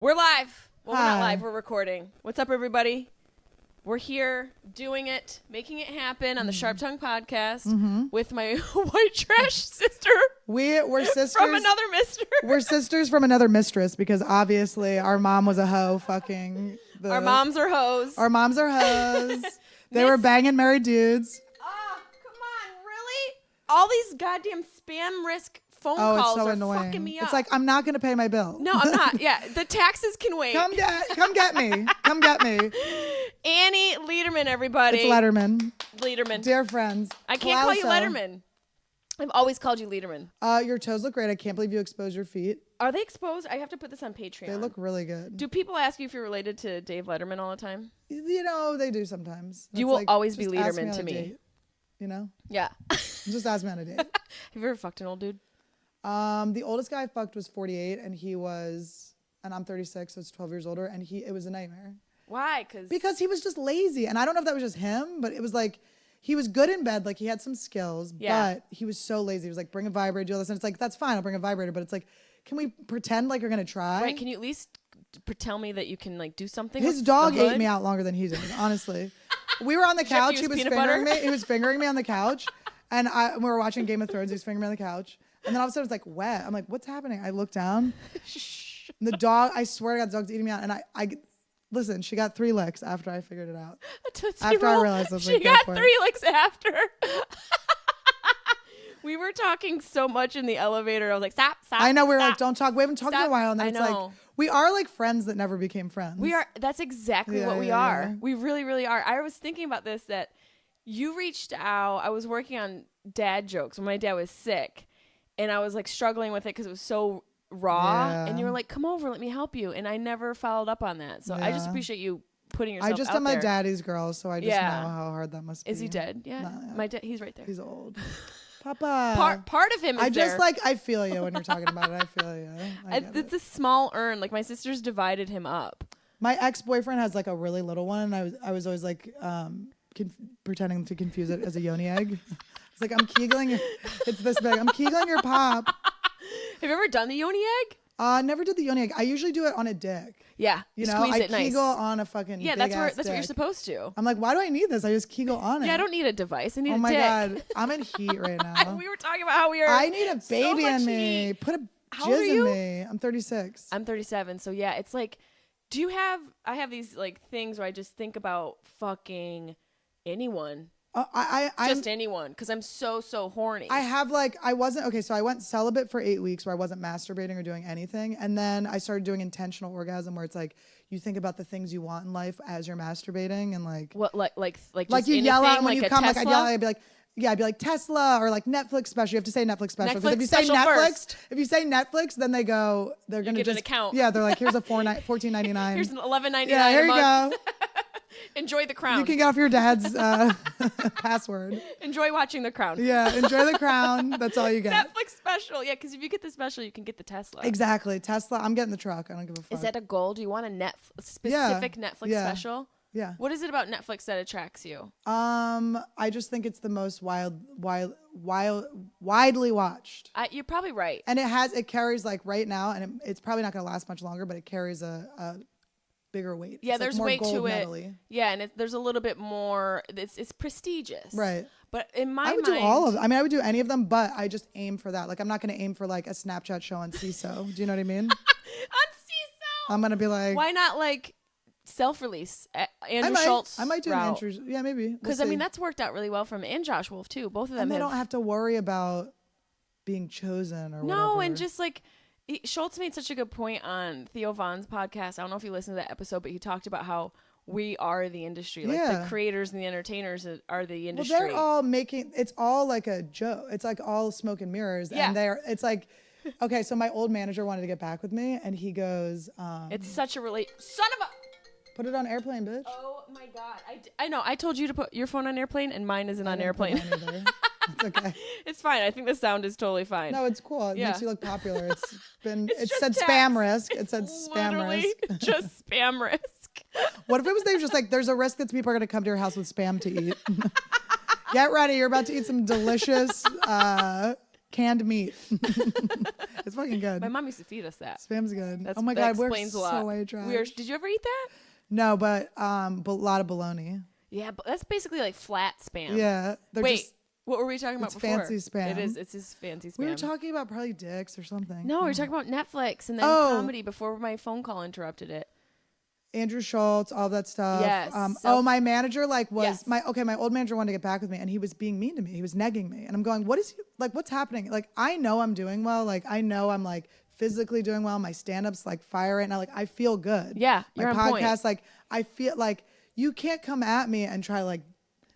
We're live. Well, Hi. we're not live. We're recording. What's up, everybody? We're here doing it, making it happen on the Sharp Tongue podcast with my white trash sister. We're sisters from another mister. We're sisters from another mistress because obviously our mom was a hoe. Fucking Our moms are hoes. Our moms are hoes. They were banging married dudes. Oh, come on, really? All these goddamn spam risk phone calls it's so are annoying. fucking me up. It's like, I'm not gonna pay my bill. No, I'm not. Yeah, the taxes can wait. Come get me. Come get me. Annie Lederman, everybody. It's Ledderman. Lederman. Dear friends. I can't call you Ledderman. I've always called you Lederman. Your toes look great. I can't believe you exposed your feet. Are they exposed? I have to put this on Patreon. They look really good. Do people ask you if you're related to Dave Ledderman all the time? You know, they do sometimes. You will always be Lederman to me. Date, you know? Yeah. Just ask me on a date. Have you ever fucked an old dude? The oldest guy I fucked was 48 and I'm 36, so it's 12 years older, and it was a nightmare. Why? Because he was just lazy, and I don't know if that was just him, but it was like, he was good in bed, like he had some skills, but he was so lazy. He was like, bring a vibrator, do all this, and it's like, that's fine, I'll bring a vibrator, but it's like, can we pretend like you're gonna try? Right, can you at least tell me that you can like do something? His dog ate me out longer than he did, honestly. We were on the couch, he was fingering me on the couch, and we were watching Game of Thrones, he was fingering me on the couch. And then all of a sudden it's like wet. I'm like, what's happening? I look down. And the dog, I swear to God, the dog's eating me out. And I listen, she got 3 licks after I figured it out. After I realized I was she got 3 licks after. We were talking so much in the elevator. I was like, stop. I know, we were stop, like, don't talk. We haven't talked in a while. And then it's like, we are like friends that never became friends. We are. That's exactly what we are. Yeah. We really, really are. I was thinking about this, that you reached out. I was working on dad jokes when my dad was sick. And I was like struggling with it because it was so raw. Yeah. And you were like, come over, let me help you. And I never followed up on that. So I just appreciate you putting yourself out there. I just am my daddy's girl, so I just know how hard that must be. Is he dead? Yeah. No, my dad, he's right there. He's old. Papa. Part of him is there. I feel you when you're talking about it. I feel you. It's a small urn. Like my sisters divided him up. My ex-boyfriend has like a really little one. And I was always like pretending to confuse it as a yoni egg. It's like, I'm Keegling. It's this big. I'm Keegling your pop. Have you ever done the yoni egg? Never did the yoni egg. I usually do it on a dick. Yeah. You know, squeeze I it Kegel nice. on a fucking that's what you're supposed to. I'm like, why do I need this? I just Kegel on it. Yeah, I don't need a device. I need a dick. Oh my God. I'm in heat right now. We were talking about how we are. I need a baby in me. Heat. Put a How jizz old are you? in me. I'm 36. I'm 37. So yeah, it's like, I have these like things where I just think about fucking anyone. Just anyone, because I'm so horny. So I went celibate for 8 weeks where I wasn't masturbating or doing anything, and then I started doing intentional orgasm, where it's like you think about the things you want in life as you're masturbating, and like what like you yell out when like you come. Tesla? Like I'd yell, I'd be like Tesla or like Netflix special. You have to say Netflix special, because if you say Netflix, then they're gonna get an account. Yeah, they're like, here's a $14.99. Here's an $11.99. Yeah, here you go. Enjoy The Crown. You can get off your dad's password. Enjoy watching The Crown. Yeah, enjoy The Crown. That's all you get. Netflix special. Yeah, because if you get the special, you can get the Tesla. Exactly. Tesla. I'm getting the truck. I don't give a fuck. Is that a goal? Do you want a specific Netflix special? Yeah. What is it about Netflix that attracts you? I just think it's the most widely watched. You're probably right. And it carries like right now, and it's probably not going to last much longer, but it carries a bigger weight. Yeah, it's there's like more weight to it. medal-y. Yeah, and there's a little bit more. It's prestigious. Right. But in my mind, I would do all of them. I mean, I would do any of them, but I just aim for that. Like, I'm not going to aim for like a Snapchat show on CISO. Do you know what I mean? On CISO. I'm going to be like, why not like self-release? Andrew Schultz. I might do an Andrew. Yeah, maybe. Because I mean, that's worked out really well for him and Josh Wolf too. Both of them. And they don't have to worry about being chosen or whatever. No, and just like. Schultz made such a good point on Theo Von's podcast. I don't know if you listened to that episode, but he talked about how we are the industry. Like the creators and the entertainers are the industry. Well, they're all it's all like a joke. It's like all smoke and mirrors. Yeah. And it's like, okay, so my old manager wanted to get back with me, and he goes, it's such a son of a... Put it on airplane, bitch. Oh my God. I know. I told you to put your phone on airplane, and mine isn't on airplane. It's okay. It's fine. I think the sound is totally fine. No, it's cool. It makes you look popular. It said text. spam risk. It said spam risk. Just spam risk. What if it was just like, there's a risk that people are going to come to your house with spam to eat? Get ready. You're about to eat some delicious canned meat. It's fucking good. My mom used to feed us that. Spam's good. That's, oh my that God, explains we're a lot. so white trash. Did you ever eat that? No, but a lot of bologna. Yeah, but that's basically like flat spam. Yeah. Wait, what were we talking about before? Fancy spam. It is. It's just fancy spam. We were talking about probably dicks or something. No, we were talking about Netflix and then comedy before my phone call interrupted it. Andrew Schultz, all that stuff. Yes. My manager was my old manager wanted to get back with me and he was being mean to me. He was negging me. And I'm going, what's happening? Like, I know I'm doing well. Like, I know I'm like physically doing well. My stand-up's like fire right now. Like, I feel good. Yeah. My you're podcast, on point. like, I feel like you can't come at me and try like,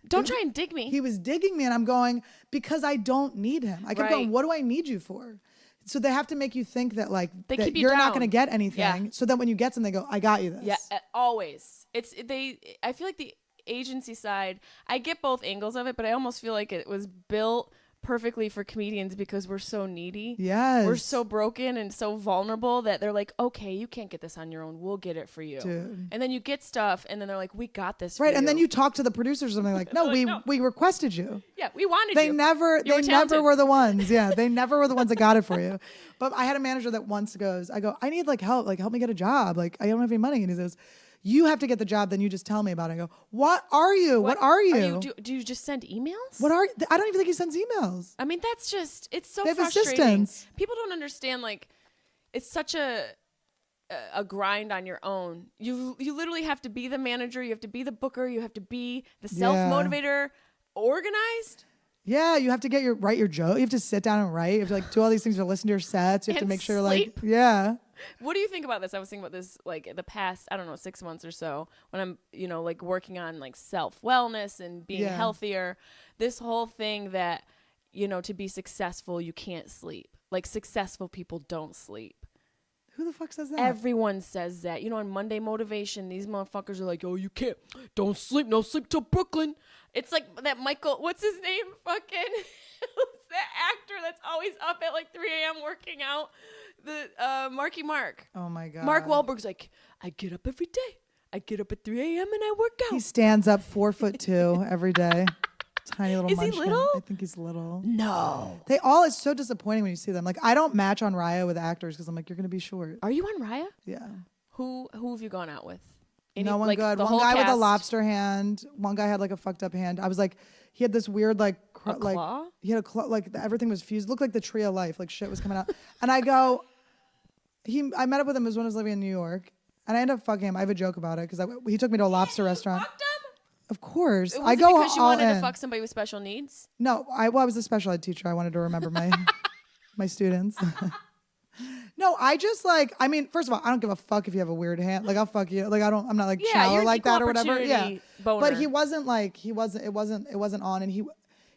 don't try and dig me. He was digging me and I'm going, because I don't need him. I kept going, what do I need you for? So they have to make you think that like that you're not going to get anything. Yeah. So that when you get something, they go, I got you this. Yeah, always. I feel like the agency side, I get both angles of it, but I almost feel like it was built perfectly for comedians because we're so needy. Yes. We're so broken and so vulnerable that they're like, okay, you can't get this on your own. We'll get it for you. Dude. And then you get stuff and then they're like, we got this for right. you. And then you talk to the producers and they're like, no, we requested you. Yeah, we wanted they you. Never were the ones. Yeah. They never were the ones that got it for you. But I had a manager that once goes, I need like help. Like help me get a job. Like I don't have any money. And he says, you have to get the job, then you just tell me about it. I go, what are you? What are you? Do you just send emails? I don't even think he sends emails. I mean, that's just, it's so they have frustrating. Assistants. People don't understand, like, it's such a grind on your own. You literally have to be the manager, you have to be the booker, you have to be the self-motivator, organized. Yeah, you have to write your joke. You have to sit down and write. You have to like do all these things to listen to your sets. You have to make sure sleep. What do you think about this? I was thinking about this like the past, 6 months or so when I'm, like working on like self-wellness and being healthier. This whole thing that, to be successful, you can't sleep. Like successful people don't sleep. Who the fuck says that? Everyone says that. On Monday Motivation, these motherfuckers are like, oh, you can't. Don't sleep. No sleep till Brooklyn. It's like that Michael, what's his name? Fucking, that actor that's always up at like 3 a.m. working out. The Marky Mark. Oh my God. Mark Wahlberg's like, I get up every day. I get up at 3 a.m. and I work out. He stands up 4'2" every day. Tiny little munchkin. Is he little? I think he's little. No. It's so disappointing when you see them. Like, I don't match on Raya with actors because I'm like, you're going to be short. Are you on Raya? Yeah. Who have you gone out with? No one good. One guy with a lobster hand. One guy had like a fucked up hand. I was like, he had this weird like claw? He had a claw, like everything was fused. It looked like the tree of life. Like shit was coming out. And I go, I met up with him when I was living in New York. And I ended up fucking him. I have a joke about it because he took me to a lobster restaurant. You fucked him? Of course. Was it because you wanted to fuck somebody with special needs? No, I was a special ed teacher. I wanted to remember my students. No, I just first of all, I don't give a fuck if you have a weird hand. Like I'll fuck you. Like I'm not like shallow like that or whatever. Yeah. Boner. But it wasn't on. And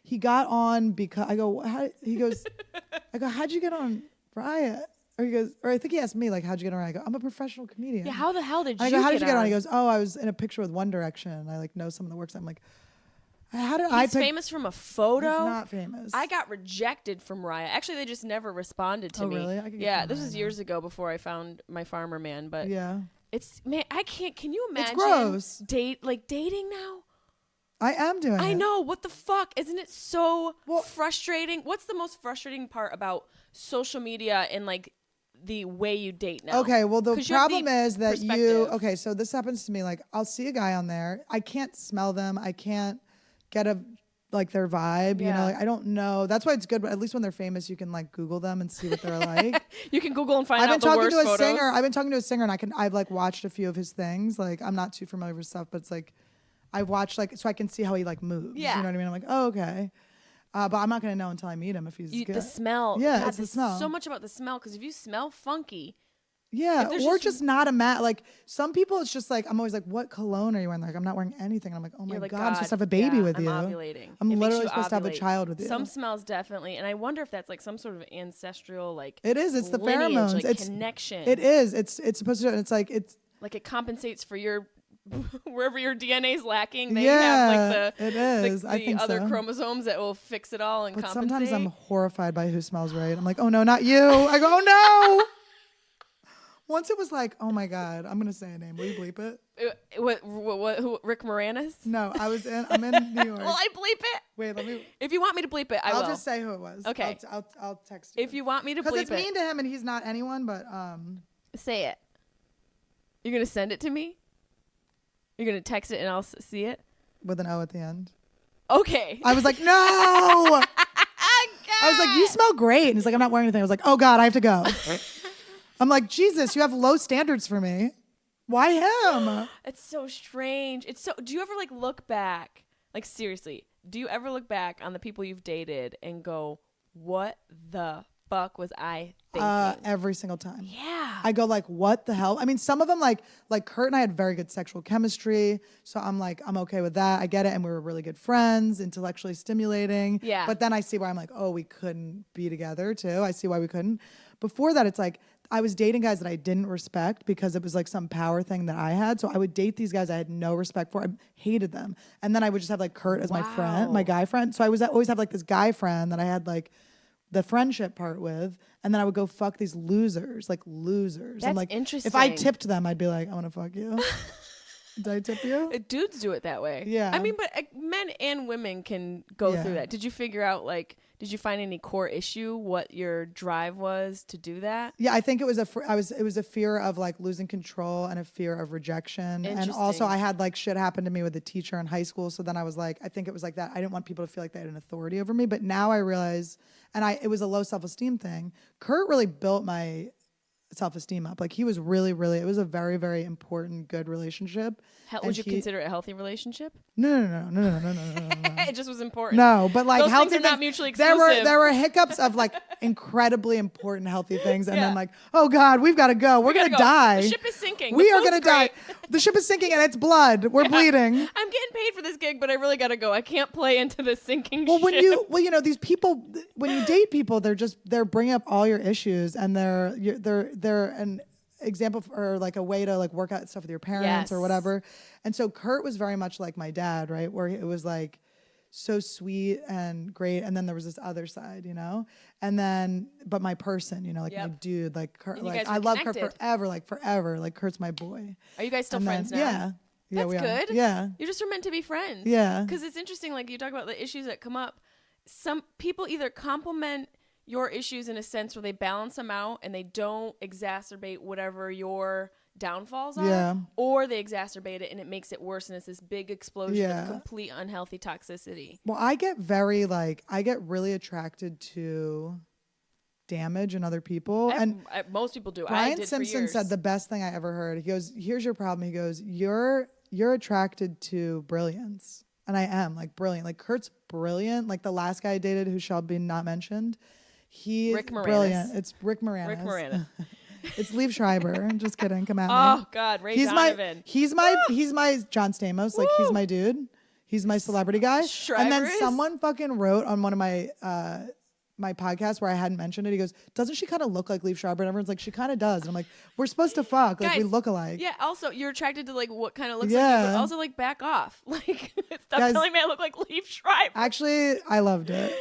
he got on because I go, how'd you get on Riot? Or he goes, or I think he asked me, like, how'd you get on? I go, I'm a professional comedian. Yeah, how the hell did you I go, how did you get on? He goes, oh, I was in a picture with One Direction. I, like, know some of the works. I'm like, He's famous from a photo? He's not famous. I got rejected from Riot. Actually, they just never responded to me. Really? This was years ago before I found my farmer man. But yeah. I can't, can you imagine? It's gross. Dating now? I am doing it. I know. What the fuck? Isn't it so frustrating? What's the most frustrating part about social media and, like, the way you date now? Okay, well, the problem is that so this happens to me. Like, I'll see a guy on there. I can't smell them. I can't get their vibe. Yeah. Like, I don't know. That's why it's good. But at least when they're famous, you can like Google them and see what they're like. You can Google and find out the worst photos. I've been talking to a singer and I've like watched a few of his things. Like, I'm not too familiar with stuff, but it's like, I've watched so I can see how he like moves. Yeah. You know what I mean? I'm like, oh, okay. But I'm not going to know until I meet him if he's good. The smell. Yeah, God, it's the smell. So much about the smell, because if you smell funky. Yeah, or just not a matte. Like, some people, it's just like, I'm always like, what cologne are you wearing? Like, I'm not wearing anything. And I'm like, oh my God, I'm supposed to have a baby with you. I'm ovulating. I'm literally supposed to have a child with you. Some smells definitely. And I wonder if that's like some sort of ancestral, like, it is. It's lineage, the pheromones. Like, it's connection. It is. It's supposed to, it's like, it compensates for your wherever your DNA is lacking, they have like the other chromosomes that will fix it all and compensate. Sometimes I'm horrified by who smells right. I'm like, oh no, not you. I go, oh no. Once it was like, oh my God, I'm gonna say a name. Will you bleep it? Who? Rick Moranis? No, I'm in New York. Will I bleep it? Wait, let me. If you want me to bleep it, I'll will. just say who it was. Okay. I'll text you. If you want me to bleep it. Because it's mean to him and he's not anyone, but Say it. You're gonna send it to me? You're gonna text it and I'll see it? With an O at the end. Okay. I was like, no. I was like, you smell great. And he's like, I'm not wearing anything. I was like, oh God, I have to go. I'm like, Jesus, you have low standards for me. Why him? It's so strange. Do you ever like look back? Like seriously, do you ever look back on the people you've dated and go, what the fuck was I thinking? Every single time. Yeah. I go like, what the hell? I mean, some of them like Kurt and I had very good sexual chemistry. So I'm like, I'm okay with that. I get it. And we were really good friends, intellectually stimulating. Yeah. But then I see why I'm like, oh, we couldn't be together too. I see why we couldn't. Before that, it's like, I was dating guys that I didn't respect because it was like some power thing that I had. So I would date these guys I had no respect for. I hated them. And then I would just have like Kurt as my friend, my guy friend. So I was always have like this guy friend that I had like the friendship part with. And then I would go fuck these losers. That's I'm like, interesting. if I tipped them, I'd be like, I want to fuck you. Did I tip you? Dudes do it that way. Yeah. I mean, but men and women can go through that. Did you figure out did you find any core issue what your drive was to do that? Yeah, I think it was a fear of like losing control and a fear of rejection. And also I had like shit happen to me with a teacher in high school. So then I was like, I think it was like that. I didn't want people to feel like they had an authority over me. But now I realize, it was a low self-esteem thing. Kurt really built my self-esteem up. Like he was really, really, it was a very, very important, good relationship. Would you consider it a healthy relationship? No. It just was important. No, but like those healthy things are not mutually exclusive. There were hiccups of like incredibly important, healthy things, and then like, oh God, we've got to go. We're gonna die. The ship is sinking. We are gonna die. The ship is sinking and it's blood. We're bleeding. I'm getting paid for this gig, but I really gotta go. I can't play into the sinking ship. Well, these people, when you date people, they're bringing up all your issues, and they're an example or like a way to like work out stuff with your parents or whatever. And so Kurt was very much like my dad, right? Where it was like so sweet and great. And then there was this other side, and then, but my person, like my dude, like Kurt, like I love Kurt forever. Like Kurt's my boy. Are you guys still friends now? Yeah. Yeah, that's good. Yeah. You just are meant to be friends. Yeah. Because it's interesting, like you talk about the issues that come up. Some people either compliment your issues in a sense where they balance them out and they don't exacerbate whatever your downfalls are, or they exacerbate it and it makes it worse, and it's this big explosion of complete unhealthy toxicity. Well, I get really attracted to damage in other people, and most people do. Brian Simpson said the best thing I ever heard. He goes, here's your problem. He goes, you're attracted to brilliance. And I am like brilliant. Like Kurt's brilliant. Like the last guy I dated who shall be not mentioned. He's brilliant. It's Rick Moranis. It's Liev Schreiber. Just kidding. Come at me. Oh God, Ray Donovan. He's my John Stamos. Like he's my dude. He's my celebrity guy. And then someone fucking wrote on one of my my podcast where I hadn't mentioned it. He goes, doesn't she kind of look like Liev Schreiber? And everyone's like, she kind of does. And I'm like, we're supposed to fuck. Like, guys, we look alike. Yeah. Also, you're attracted to like what kind of looks like you, but also like back off. Like, stop telling me I look like Liev Schreiber. Actually, I loved it.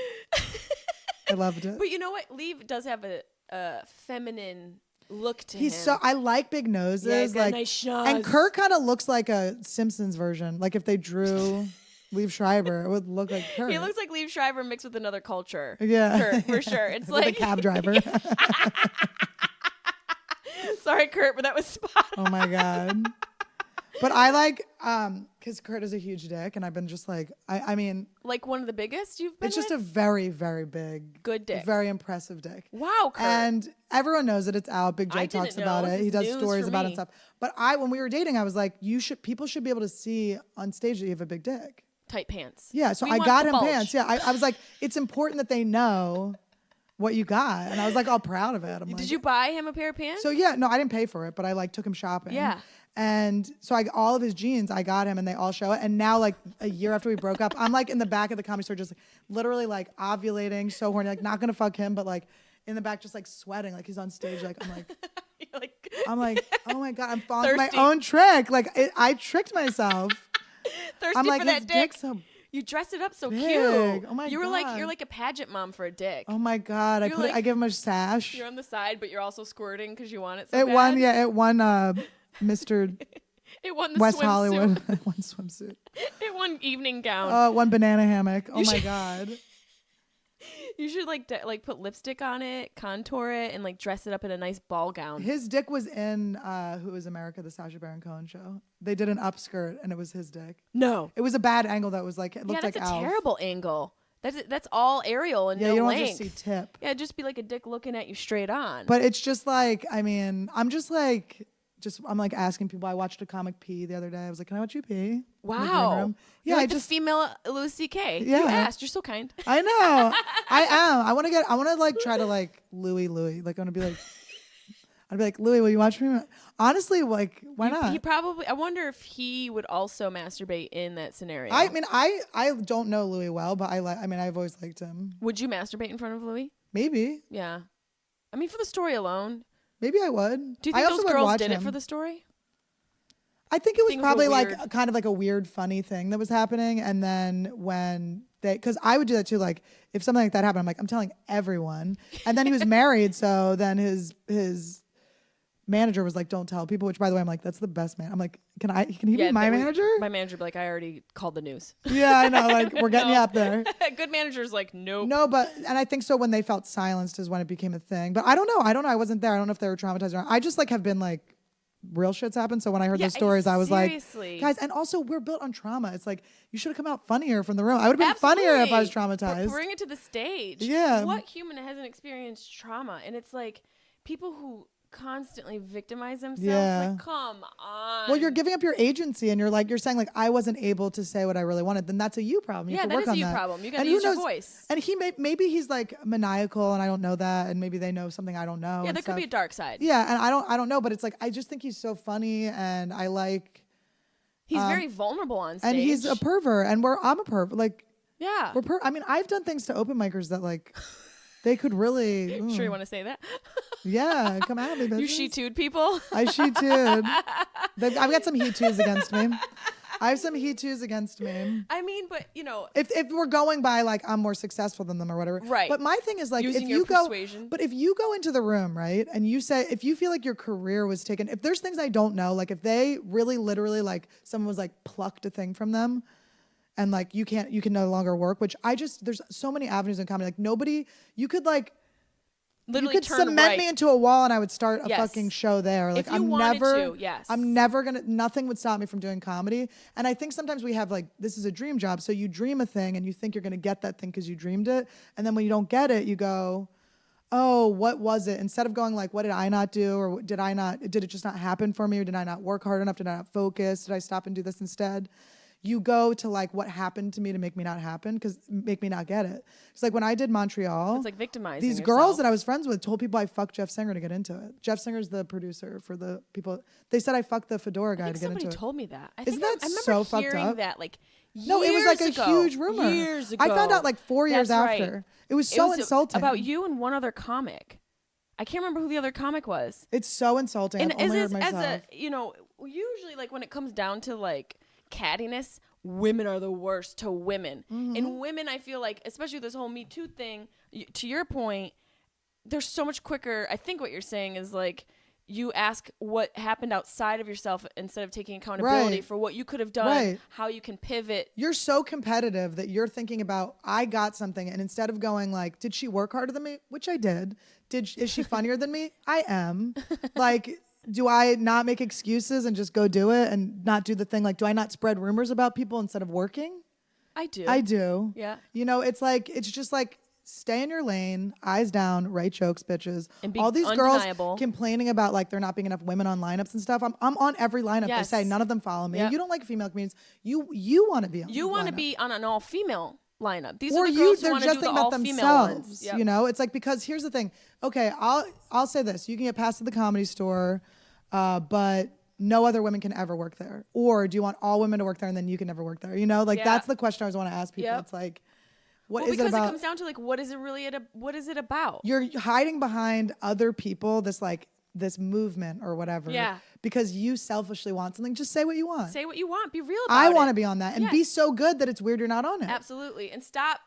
I loved it. But you know what? Liev does have a feminine look to him. I like big noses. Yeah, like nice and Kurt kind of looks like a Simpsons version. Like if they drew Liev Schreiber, it would look like Kurt. He looks like Liev Schreiber mixed with another culture. Yeah. Kurt, for sure. It's like a cab driver. Sorry, Kurt, but that was spot on. Oh my God. But I like, because Kurt is a huge dick, and I've been just like, I mean. Like one of the biggest you've been It's just a very, very big. Good dick. Very impressive dick. Wow, Kurt. And everyone knows that it's out. Big J talks about it. He does stories about it and stuff. But when we were dating, I was like, people should be able to see on stage that you have a big dick. Tight pants. Yeah, so I got him pants. Yeah, I was like, it's important that they know what you got. And I was like all proud of it. Did you buy him a pair of pants? So yeah, no, I didn't pay for it, but I like took him shopping. Yeah. And so all of his jeans, I got him and they all show it. And now like a year after we broke up, I'm like in the back of the Comedy Store just like, literally like ovulating, so horny, like not gonna fuck him, but like in the back just like sweating, like he's on stage, like I'm like, oh my God, I'm falling for my own trick. Like I tricked myself. Thirsty I'm like, for that dick. You dressed it up so Big. cute. Oh my you're God. like a pageant mom for a dick. Oh my God. I give him a sash. You're on the side, but you're also squirting because you want it so It bad. won Mr. It won the West swimsuit. Hollywood. It won swimsuit. It won evening gown. Oh, one banana hammock. Oh my God. You should like put lipstick on it, contour it, and like dress it up in a nice ball gown. His dick was in Who Is America, the Sacha Baron Cohen show. They did an upskirt and it was his dick. No. It was a bad angle that was like, it looked like that's Alf. a terrible angle. That's all aerial and no you don't length. just see tip. Yeah, just be like a dick looking at you straight on. But it's just like, I mean, I'm like asking people. I watched a comic pee the other day. I was like, can I watch you pee? Wow. Yeah, You're like the female Louis C.K. Yeah. You asked. You're so kind. I know. I am. I want to like try to like Louis. Like I'd be like, Louis, will you watch me? Honestly, like, why not? He probably, I wonder if he would also masturbate in that scenario. I mean, I don't know Louis well, but I've always liked him. Would you masturbate in front of Louis? Maybe. Yeah. I mean, for the story alone. Maybe I would. Do you think those girls did it for the story? I think it was probably like kind of like a weird, funny thing that was happening. And then because I would do that too. Like if something like that happened, I'm like, I'm telling everyone. And then he was married. So then his manager was like, don't tell people, which by the way, I'm like, that's the best man. I'm like, can he be my manager? My manager would be like, I already called the news. Yeah, I know. Like we're getting you up there. Good manager's like, nope. No, and I think so when they felt silenced is when it became a thing. But I don't know. I wasn't there. I don't know if they were traumatized or not. I just like have been like, real shit's happened. So when I heard those stories, I was like, guys, and also we're built on trauma. It's like, you should have come out funnier from the room. I would have been funnier if I was traumatized. Bring it to the stage. Yeah. What human hasn't experienced trauma? And it's like people who constantly victimize themselves. Like, come on. Well, you're giving up your agency and you're saying like, I wasn't able to say what I really wanted. Then that's a you problem. You have to work on that. Problem. You got to use your voice. And maybe he's like maniacal and I don't know that. And maybe they know something I don't know. Yeah, there could be a dark side. Yeah. And I don't know, but it's like, I just think he's so funny and I like. He's very vulnerable on stage. And he's a pervert and I'm a pervert. Like, yeah. I mean, I've done things to open micers that like, they could really. Sure you want to say that? Yeah, come at me, bitches. You she-tooed people? I she-tooed. I've got some he-toos against me. I have some he-toos against me. I mean, but you know. If we're going by like I'm more successful than them or whatever. Right. But my thing is like using if your you persuasion. go. But if you go into the room, right, and you say, if you feel like your career was taken, if there's things I don't know, like if they really literally like someone was like plucked a thing from them. And like you can no longer work, which there's so many avenues in comedy. Like you could like literally cement me into a wall and I would start a fucking show there. Like nothing would stop me from doing comedy. And I think sometimes we have like, this is a dream job. So you dream a thing and you think you're going to get that thing because you dreamed it. And then when you don't get it, you go, oh, what was it? Instead of going like, what did I not do? Or did it just not happen for me? Or did I not work hard enough? Did I not focus? Did I stop and do this instead? You go to like what happened to me to make me not make me not get it. It's like when I did Montreal, it's like victimizing these yourself. Girls that I was friends with told people I fucked Jeff Singer to get into it. Jeff Singer's the producer for the people. They said I fucked the Fedora guy to get into it. Somebody told me that. Isn't that so fucked up? That like no, it was like a huge rumor. Years ago. I found out like 4 years after. Right. It was so insulting. About you and one other comic. I can't remember who the other comic was. It's so insulting. And I've only heard myself. Usually like when it comes down to like cattiness, women are the worst to women. Mm-hmm. And women, I feel like, especially this whole Me Too thing, to your point, they're so much quicker. I think what you're saying is like you ask what happened outside of yourself instead of taking accountability for what you could have done, how you can pivot. You're so competitive that you're thinking about, I got something. And instead of going like, did she work harder than me? Which I did. Is she funnier than me? I am. Like, do I not make excuses and just go do it and not do the thing? Like, do I not spread rumors about people instead of working? I do. Yeah. It's just like, stay in your lane, eyes down, write jokes, bitches. And be all these undeniable. Girls complaining about like there not being enough women on lineups and stuff. I'm on every lineup. Yes. They say none of them follow me. Yep. You don't like female comedians. You want to be on. You want to be on an all female lineup. These are the girls who want to do the all female ones. Yep. It's like, because here's the thing. Okay, I'll say this. You can get passed to the Comedy Store, but no other women can ever work there. Or do you want all women to work there and then you can never work there? That's the question I always want to ask people. Yep. It's like, what is it about? Because it comes down to like, what is it about? You're hiding behind other people, this movement or whatever. Yeah. because you selfishly want something, just say what you want. Say what you want. Be real about it. I want to be on that and be so good that it's weird you're not on it. Absolutely. And stop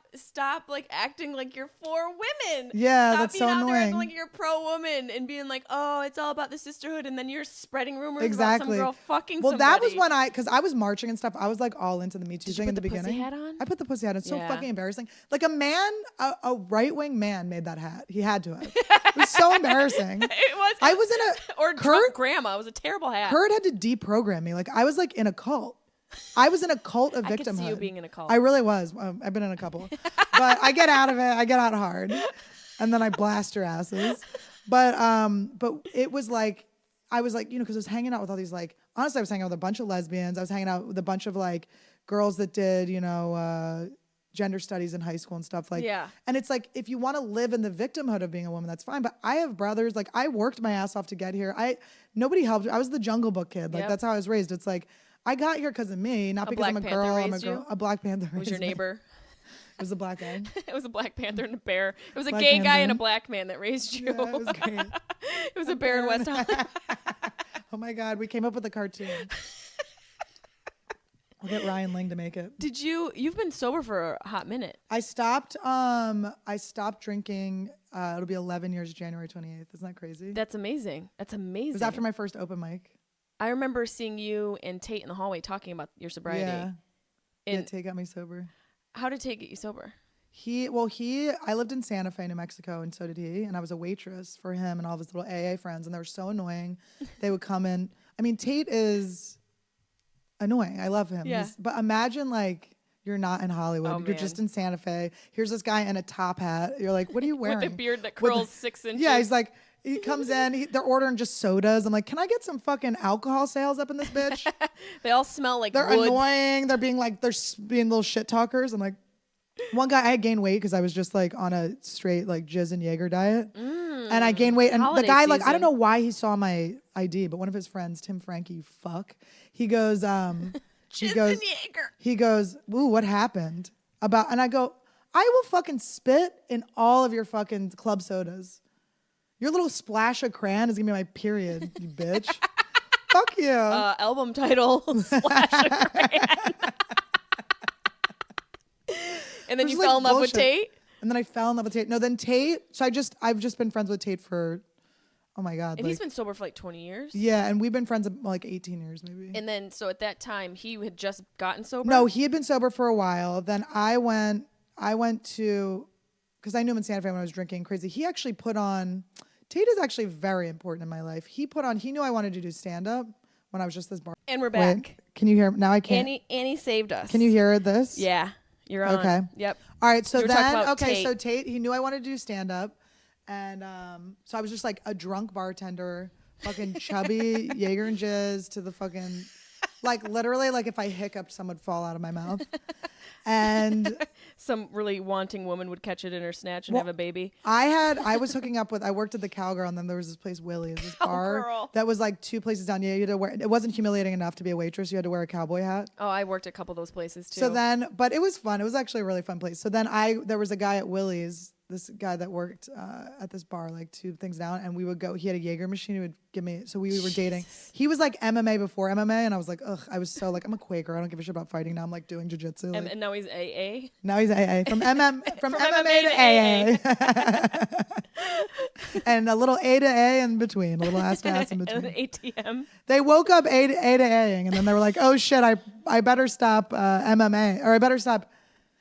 like acting like you're for women. Yeah, stop that's being so out annoying. there acting like you're pro woman and being like, oh, it's all about the sisterhood, and then you're spreading rumors exactly. about some girl fucking well, somebody. that was when because I was marching and stuff. I was like all into the Me Too thing in the beginning. Pussy hat on? I put the pussy hat on. It's so fucking embarrassing. Like a right-wing man made that hat. He had to have. It was so embarrassing. It was. I was in a or drunk grandma. It was a terrible hat. Kurt had to deprogram me. Like I was like in a cult. I was in a cult of victimhood. I could see you being in a cult. I really was. I've been in a couple, but I get out of it. I get out hard, and then I blast your asses. But it was like I was like, because I was hanging out with all these like. Honestly, I was hanging out with a bunch of lesbians. I was hanging out with a bunch of like girls that did gender studies in high school and stuff like. Yeah. And it's like if you want to live in the victimhood of being a woman, that's fine. But I have brothers. Like I worked my ass off to get here. Nobody helped. I was the Jungle Book kid. Like that's how I was raised. It's like. I got here because of me, not because I'm a girl. I'm a girl. A Black Panther. Was your neighbor? It was a black guy. It was a Black Panther and a bear. It was a Black gay Panther. guy and a black man that raised you. Yeah, it was great. It was a bear in West Hollywood. Oh my God, we came up with a cartoon. We'll get Ryan Ling to make it. You've been sober for a hot minute. I stopped drinking. It'll be 11 years, January 28th. Isn't that crazy? That's amazing. That's amazing. It was after my first open mic. I remember seeing you and Tate in the hallway talking about your sobriety. Yeah, Tate got me sober. How did Tate get you sober? I lived in Santa Fe, New Mexico, and so did he. And I was a waitress for him and all of his little AA friends, and they were so annoying. They would come in. I mean, Tate is annoying. I love him. Yeah. But imagine like you're not in Hollywood. You're just in Santa Fe. Here's this guy in a top hat. You're like, what are you wearing? With a beard that curls 6 inches. Yeah, he's like, he comes in, they're ordering just sodas. I'm like, can I get some fucking alcohol sales up in this bitch? They all smell like they're wood. Annoying. They're being little shit talkers. I'm like, one guy, I had gained weight because I was just like on a straight like jizz and Jaeger diet. And I gained weight. And the guy, like, I don't know why he saw my ID, but one of his friends, Tim Frankie, you fuck. He goes, he goes, ooh, what happened? And I go, I will fucking spit in all of your fucking club sodas. Your little splash of crayon is gonna be my period, you bitch. Fuck you. Album title, Splash of Crayon. And then you fell in love with Tate? And then I fell in love with Tate. No, then Tate, so I've just been friends with Tate for, oh my God. And he's been sober for like 20 years? Yeah, and we've been friends like 18 years maybe. And then, so at that time, he had just gotten sober? No, he had been sober for a while. Then I went to, because I knew him in Santa Fe when I was drinking crazy. He actually put on, Tate is actually very important in my life. He knew I wanted to do stand-up when I was just this bar. And we're back. Wait, can you hear? Now I can't. Annie saved us. Can you hear this? Yeah, you're on. Okay. Yep. All right, so Tate. Tate, he knew I wanted to do stand-up. And so I was just like a drunk bartender, fucking chubby Jaeger and jizz to the fucking, like literally like if I hiccuped, someone would fall out of my mouth. And some really wanting woman would catch it in her snatch and have a baby. I was hooking up with, I worked at the Cowgirl, and then there was this place, Willie's, this bar that was like 2 places down. Yeah, you had to wear, it wasn't humiliating enough to be a waitress. You had to wear a cowboy hat. Oh, I worked at a couple of those places too. So then, but it was fun. It was actually a really fun place. So then there was a guy at Willie's, this guy that worked at this bar like 2 things down, and we would go, he had a Jaeger machine. He would give me, so we were dating. He was like MMA before MMA, and I was like, ugh, I was so like, I'm a Quaker. I don't give a shit about fighting. Now I'm like doing jiu-jitsu. Like, and now he's AA? Now he's AA. From MMA to AA. And a little A to A in between, a little ass to ass in between. And an ATM. They woke up A to A-ing, and then they were like, oh shit, I better stop MMA, or I better stop.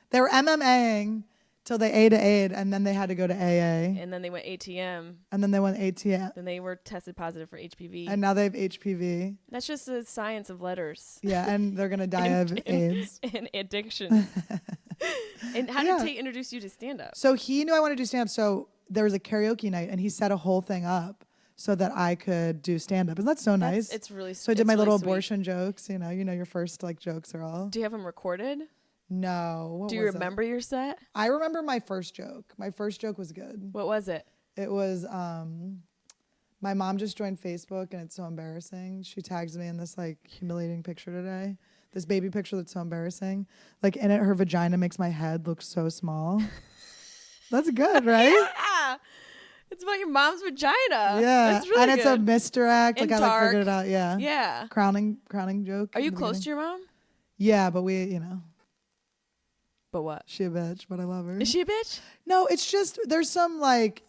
They were MMAing till they A to A'd, and then they had to go to AA. And then they went ATM. And then they went ATM. Then they were tested positive for HPV. And now they have HPV. That's just the science of letters. Yeah, and they're going to die of AIDS. And addiction. And how did Tate introduce you to stand-up? So he knew I wanted to do stand-up. So there was a karaoke night, and he set a whole thing up so that I could do stand-up. Isn't that so nice? It's really sweet. So I did my little abortion jokes. You know your first like jokes are all. Do you have them recorded? No. Do you remember your set? I remember my first joke. My first joke was good. What was it? It was, my mom just joined Facebook, and it's so embarrassing. She tags me in this like humiliating picture today. This baby picture that's so embarrassing. Like in it, her vagina makes my head look so small. That's good, right? Yeah. It's about your mom's vagina. Yeah. It's really and it's good. a misdirect. And like dark. I figured it out. Yeah. Yeah. Crowning joke. Are you close to your mom? Yeah, but But what? she a bitch, but I love her. Is she a bitch? No, it's just there's some like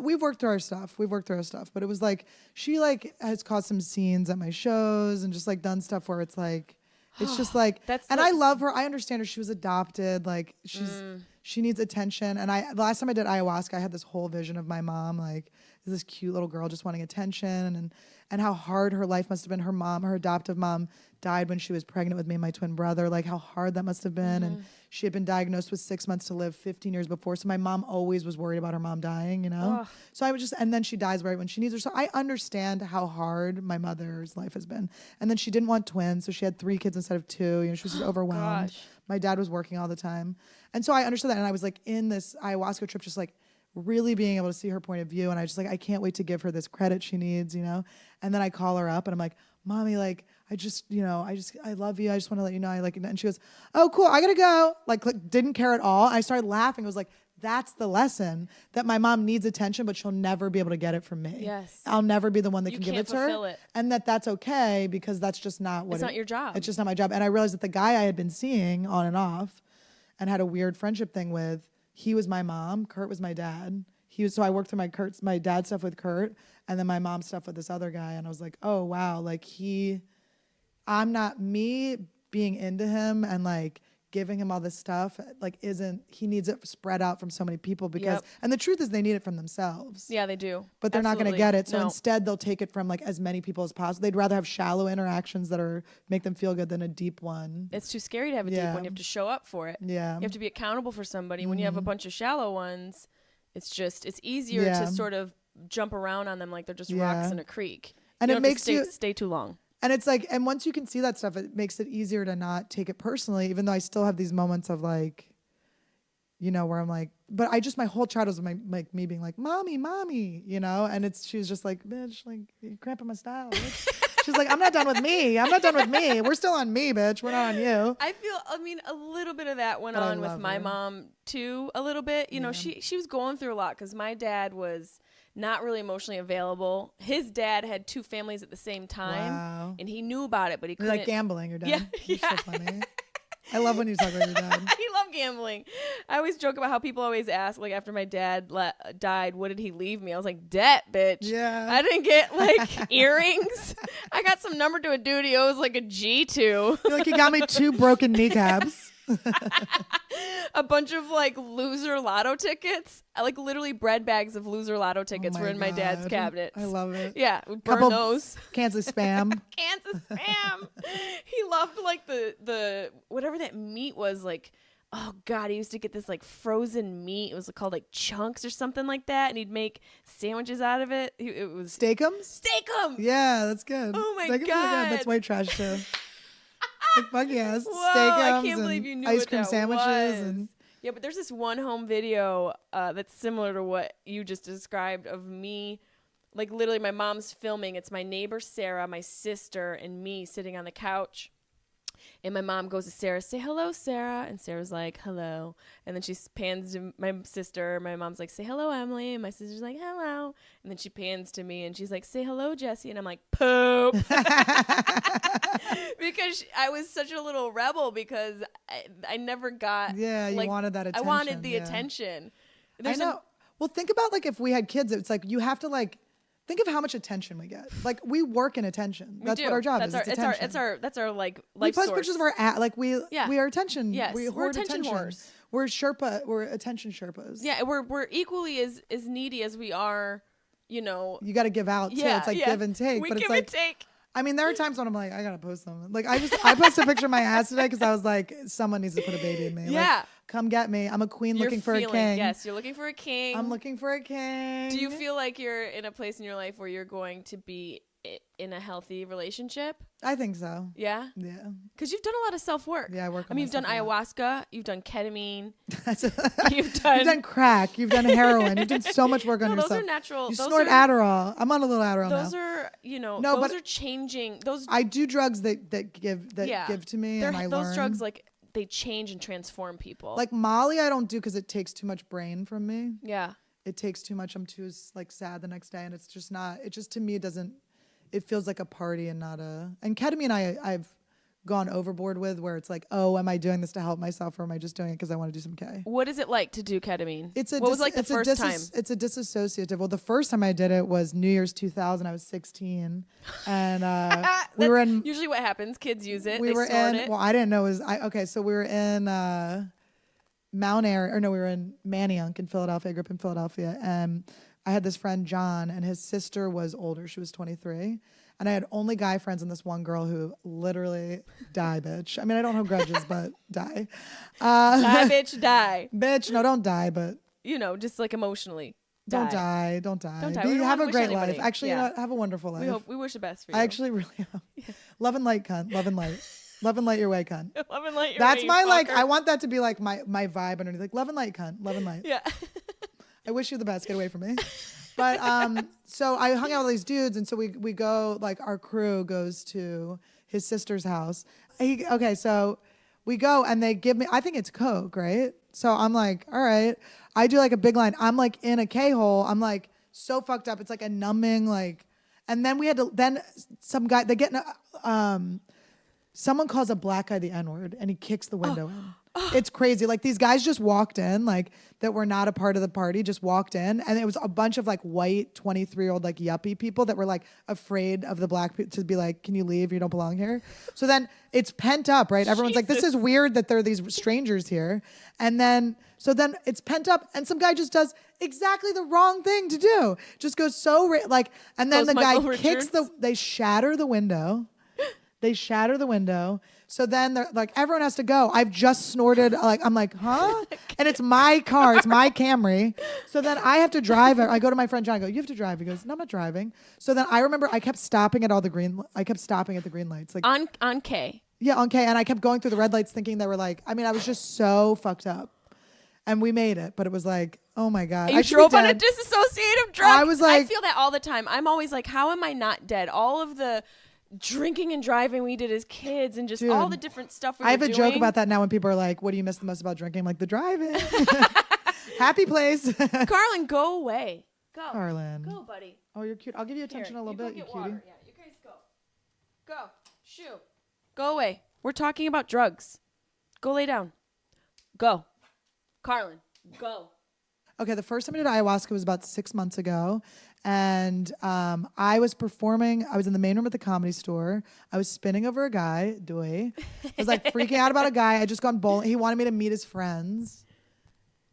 we've worked through our stuff. But it was like she like has caused some scenes at my shows and just like done stuff where it's like it's just like I love her. I understand her. She was adopted. Like she needs attention. And the last time I did ayahuasca, I had this whole vision of my mom like this cute little girl just wanting attention and how hard her life must have been. Her adoptive mom died when she was pregnant with me and my twin brother. Like how hard that must have been. And she had been diagnosed with 6 months to live 15 years before. So my mom always was worried about her mom dying, So I would and then she dies right when she needs her. So I understand how hard my mother's life has been. And then she didn't want twins. So she had 3 kids instead of 2. She was just overwhelmed. Gosh. My dad was working all the time. And so I understood that. And I was like in this ayahuasca trip, just like really being able to see her point of view. And I just like, I can't wait to give her this credit she needs, And then I call her up and I'm like, Mommy, like, I love you. I just want to let you know I like it. And she goes, oh, cool. I got to go. Like, didn't care at all. I started laughing. It was like, that's the lesson that my mom needs attention, but she'll never be able to get it from me. Yes. I'll never be the one that can give it to her. It. And that's okay because that's just not what it's not your job. It's just not my job. And I realized that the guy I had been seeing on and off and had a weird friendship thing with, he was my mom. Kurt was my dad. So I worked through my dad's stuff with Kurt and then my mom's stuff with this other guy. And I was like, oh, wow. Like I'm not me being into him and like giving him all this stuff. Like he needs it spread out from so many people because, and the truth is they need it from themselves. Yeah, they do. But they're not going to get it. So instead they'll take it from like as many people as possible. They'd rather have shallow interactions that make them feel good than a deep one. It's too scary to have a deep one. You have to show up for it. Yeah. You have to be accountable for somebody. When you have a bunch of shallow ones, it's easier to sort of jump around on them like they're just rocks in a creek. And it makes you stay too long. And it's like, and once you can see that stuff, it makes it easier to not take it personally, even though I still have these moments of like, where I'm like, but my whole childhood was me being like, mommy, and she was just like, bitch, like you're cramping my style. She's like, I'm not done with me. We're still on me, bitch. We're not on you. I feel, a little bit of that went on with my mom too, a little bit. She was going through a lot because my dad was not really emotionally available. His dad had 2 families at the same time, and he knew about it, but he couldn't. Like gambling, your dad. Yeah, You're so funny. I love when you talk about your dad. He loved gambling. I always joke about how people always ask, like, after my dad died, what did he leave me? I was like, debt, bitch. Yeah. I didn't get, like, earrings. I got some number to a dude he owes, like, a G2. You're like, he got me 2 broken kneecaps. A bunch of like loser lotto tickets, like literally bread bags of loser lotto tickets were in my dad's cabinet. I love it. Yeah, we burn those. Cans of Spam. Cans of Spam. He loved like the whatever that meat was, like, oh god, he used to get this like frozen meat. It was called like chunks or something like that, and he'd make sandwiches out of it. It was Steakums. Yeah, that's good. Oh my Steakums god, that's white trash too. Like fuck yes, whoa, I can't and believe you knew ice what cream that sandwiches was. and yeah, but there's this one home video that's similar to what you just described of me. Like literally, my mom's filming. It's my neighbor Sarah, my sister, and me sitting on the couch. And my mom goes to Sarah, say hello, Sarah. And Sarah's like, hello. And then she pans to my sister. My mom's like, say hello, Emily. And my sister's like, hello. And then she pans to me and she's like, say hello, Jessie. And I'm like, poop. Because I was such a little rebel because I never got. Yeah, you wanted that attention. I wanted the attention. I know. Well, think about like if we had kids, it's like you have to like. Think of how much attention we get. Like we work in attention. That's what our job is. That's our like life we post source. pictures of our like we are attention. Yes, we we're hoard attention whores. We're attention Sherpas. Yeah, we're equally as needy as we are. You got to give out too. It's like give and take. We but give it's like, and take. I mean, there are times when I'm like, I gotta post something. Like I posted a picture of my ass today because I was like, someone needs to put a baby in me. Yeah. Like, come get me. I'm a queen looking for a king. Yes, you're looking for a king. I'm looking for a king. Do you feel like you're in a place in your life where you're going to be in a healthy relationship? I think so. Yeah? Yeah. Because you've done a lot of self-work. Yeah, I work on I mean, you've done ayahuasca. You've done ketamine. You've done crack. You've done heroin. You've done so much work on yourself. Those are natural. You snort Adderall. I'm on a little Adderall now. Those are, those are changing. I do drugs that give to me, and I learn. Those drugs, like, they change and transform people. Like Molly, I don't do because it takes too much brain from me. Yeah. it takes too much. I'm too like sad the next day, and it's just not. It just to me it feels like a party and not a. And ketamine, I've gone overboard with, where it's like, oh, am I doing this to help myself, or am I just doing it because I want to do some K? What is it like to do ketamine? What was like the first time? It's a disassociative. Well, the first time I did it was New Year's 2000. I was 16, and we were in. Usually, what happens? Kids use it. We were in. Well, I didn't know it was. Okay, so we were in Mount Airy, or no, we were in Manayunk in Philadelphia. I grew up in Philadelphia, and I had this friend John, and his sister was older. She was 23. And I had only guy friends and this one girl who literally die, bitch. I mean, I don't hold grudges, but die. Die, bitch, die. Bitch, no, don't die, but. You know, just like emotionally. Don't die. Don't die. Don't die. Have a great life. Actually, you know, have a wonderful life. We wish the best for you. I actually really hope. Yeah. Love and light, cunt. Love and light. Love and light your way, cunt. Love and light your That's way, my, fucker. like, I want that to be like my vibe underneath. Like, love and light, cunt. Love and light. Yeah. I wish you the best. Get away from me. But so I hung out with these dudes, and so we go, like, our crew goes to his sister's house. So we go, and they give me, I think it's Coke, right? So I'm like, all right. I do like a big line. I'm like in a K-hole. I'm like so fucked up. It's like a numbing, like, and then we had to, then some guy, they get in someone calls a black guy the N-word, and he kicks the window in. It's crazy. Like, these guys just walked in, like, that were not a part of the party, just walked in. And it was a bunch of, like, white 23-year-old, like, yuppie people that were, like, afraid of the black people to be like, can you leave? You don't belong here. So then it's pent up, right? Everyone's like, this is weird that there are these strangers here. And then, so then it's pent up, and some guy just does exactly the wrong thing to do. Just goes and then the guy kicks they shatter the window. So then they're like, everyone has to go. I've just snorted. Like, I'm like, huh? And it's my car. It's my Camry. So then I have to drive. I go to my friend John. I go, you have to drive. He goes, no, I'm not driving. So then I remember I kept stopping at the green lights. Like on K. Yeah, on K. And I kept going through the red lights thinking they were like, I mean, I was just so fucked up. And we made it. But it was like, oh my God. You drove on a disassociative drug. I was like, I feel that all the time. I'm always like, how am I not dead? All of the drinking and driving we did as kids, and just all the different stuff we were doing. I have a joke about that now when people are like, what do you miss the most about drinking? I'm like, the driving. Happy place. Carlin, go away. Go. Carlin. Go, buddy. Oh, you're cute. I'll give you attention a little bit, you cutie. Water. Yeah, you guys go. Go. Shoo. Go away. We're talking about drugs. Go lay down. Go. Carlin, go. Okay, the first time I did ayahuasca was about 6 months ago. And I was performing. I was in the main room at the Comedy Store. I was spinning over a guy, I was like freaking out about a guy. I just gone bowling. He wanted me to meet his friends.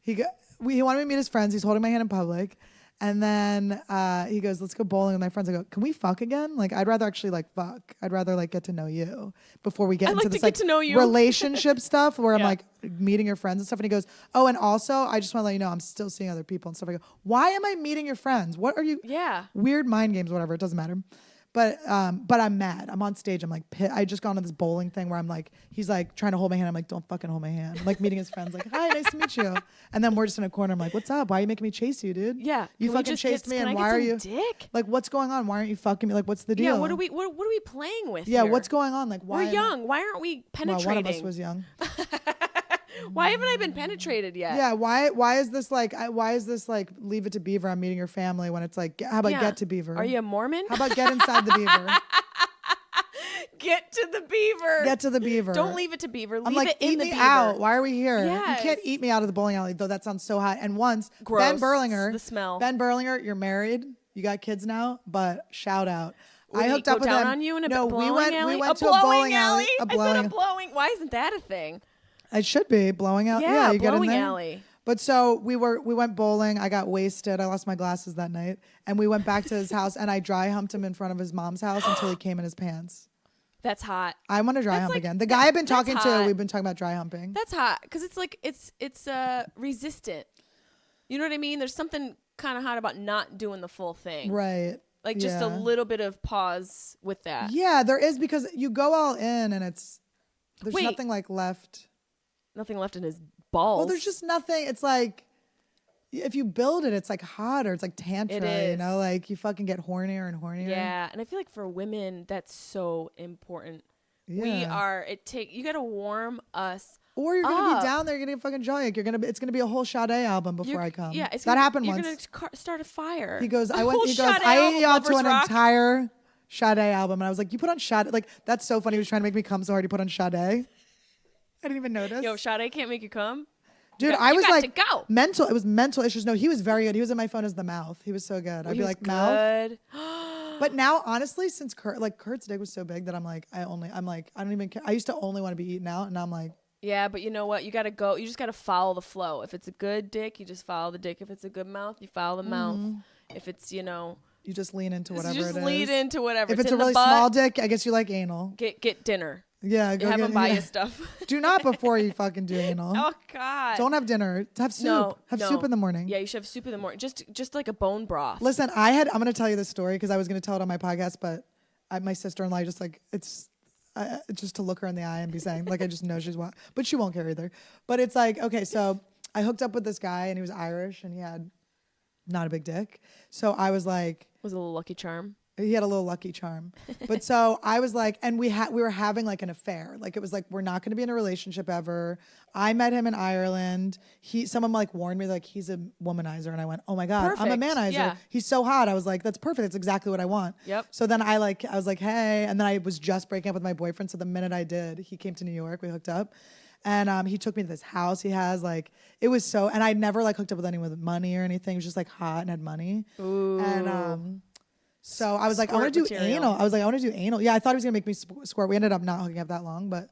He wanted me to meet his friends. He's holding my hand in public. And then he goes, let's go bowling with my friends. I go, can we fuck again? Like, I'd rather actually like fuck. I'd rather like get to know you before we get into this like relationship stuff where I'm like meeting your friends and stuff. And he goes, oh, and also I just want to let you know I'm still seeing other people and stuff. I go, why am I meeting your friends? What are you? Yeah. Weird mind games, whatever. It doesn't matter. But I'm mad. I'm on stage. I'm like, I just gone to this bowling thing where I'm like, he's like trying to hold my hand. I'm like, don't fucking hold my hand. I'm like meeting his friends, like, hi, nice to meet you. And then we're just in a corner. I'm like, what's up? Why are you making me chase you, dude? Yeah. You fucking chased me, and why are you? Dick? Like, what's going on? Why aren't you fucking me? Like, what's the deal? Yeah. What are we playing with? Yeah. Here? What's going on? Like, why? We're young. Why aren't we penetrating? Well, one of us was young. Why haven't I been penetrated yet? Yeah, why is this like leave it to Beaver, I'm meeting your family, when it's like, how about get to Beaver? Are you a Mormon? How about get inside the Beaver? Get to the Beaver. Get to the Beaver. Don't leave it to Beaver. Leave I'm like, it in the eat me Beaver. out. Why are we here? Yes. You can't eat me out of the bowling alley, though. That sounds so hot. And once, gross. Ben Berlinger. The smell. Ben Berlinger, you're married. You got kids now, but shout out. I hooked up with him. On you in a blowing alley? We went to a bowling alley. I said a blowing. Why isn't that a thing? It should be blowing out. Yeah, you get in there. Alley. But so we went bowling. I got wasted. I lost my glasses that night, and we went back to his house. And I dry humped him in front of his mom's house until he came in his pants. That's hot. I want to dry hump again. The guy I've been talking to, we've been talking about dry humping. That's hot because it's like it's resistant. You know what I mean? There's something kind of hot about not doing the full thing. Right. Like just a little bit of pause with that. Yeah, there is, because you go all in and there's nothing like left. Nothing left in his balls. Well, there's just nothing. It's like, if you build it, it's like hotter. It's like tantra, you know, like you fucking get hornier and hornier. Yeah. And I feel like for women, that's so important. Yeah. You got to warm us Or you're gonna be down there, you're gonna get fucking joy. It's gonna be a whole Sade album before I come. Yeah, that happened once. You're gonna start a fire. He goes, I ate you out to an entire Sade album, and I was like, you put on Sade, like that's so funny. He was trying to make me come so hard. He put on Sade. I didn't even notice. Yo, Sade can't make you come. Dude, I was like mental. It was mental issues. No, he was very good. He was in my phone as the mouth. He was so good. I'd be like mouth. But now, honestly, since Kurt's dick was so big that I'm like, I don't even care. I used to only want to be eaten out, and now I'm like. Yeah, but you know what? You gotta go. You just gotta follow the flow. If it's a good dick, you just follow the dick. If it's a good mouth, you follow the mouth. If it's you just lean into whatever it is. Just lean into whatever. If it's a really small dick, I guess you like anal. Get dinner. Yeah, go have them buy you stuff. Do not before you fucking do anal. Oh God! Don't have dinner. Have soup. No, have soup in the morning. Yeah, you should have soup in the morning. Just like a bone broth. Listen, I'm gonna tell you this story because I was gonna tell it on my podcast, but my sister-in-law just like just to look her in the eye and be saying like I just know she's what, but she won't care either. But it's like okay, so I hooked up with this guy and he was Irish and he had not a big dick. So I was like, was it a little Lucky Charm? He had a little Lucky Charm. But so I was like, and we were having like an affair. Like it was like, we're not going to be in a relationship ever. I met him in Ireland. Someone like warned me like he's a womanizer. And I went, oh my God, perfect. I'm a manizer. Yeah. He's so hot. I was like, that's perfect. That's exactly what I want. Yep. So then I was like, hey. And then I was just breaking up with my boyfriend. So the minute I did, he came to New York. We hooked up. And he took me to this house he has. Like, it was so, and I never like hooked up with anyone with money or anything. He was just like hot and had money. Ooh. And so I was like, I want to do anal. I was like, I want to do anal. Yeah, I thought he was going to make me squirt. We ended up not hooking up that long, but.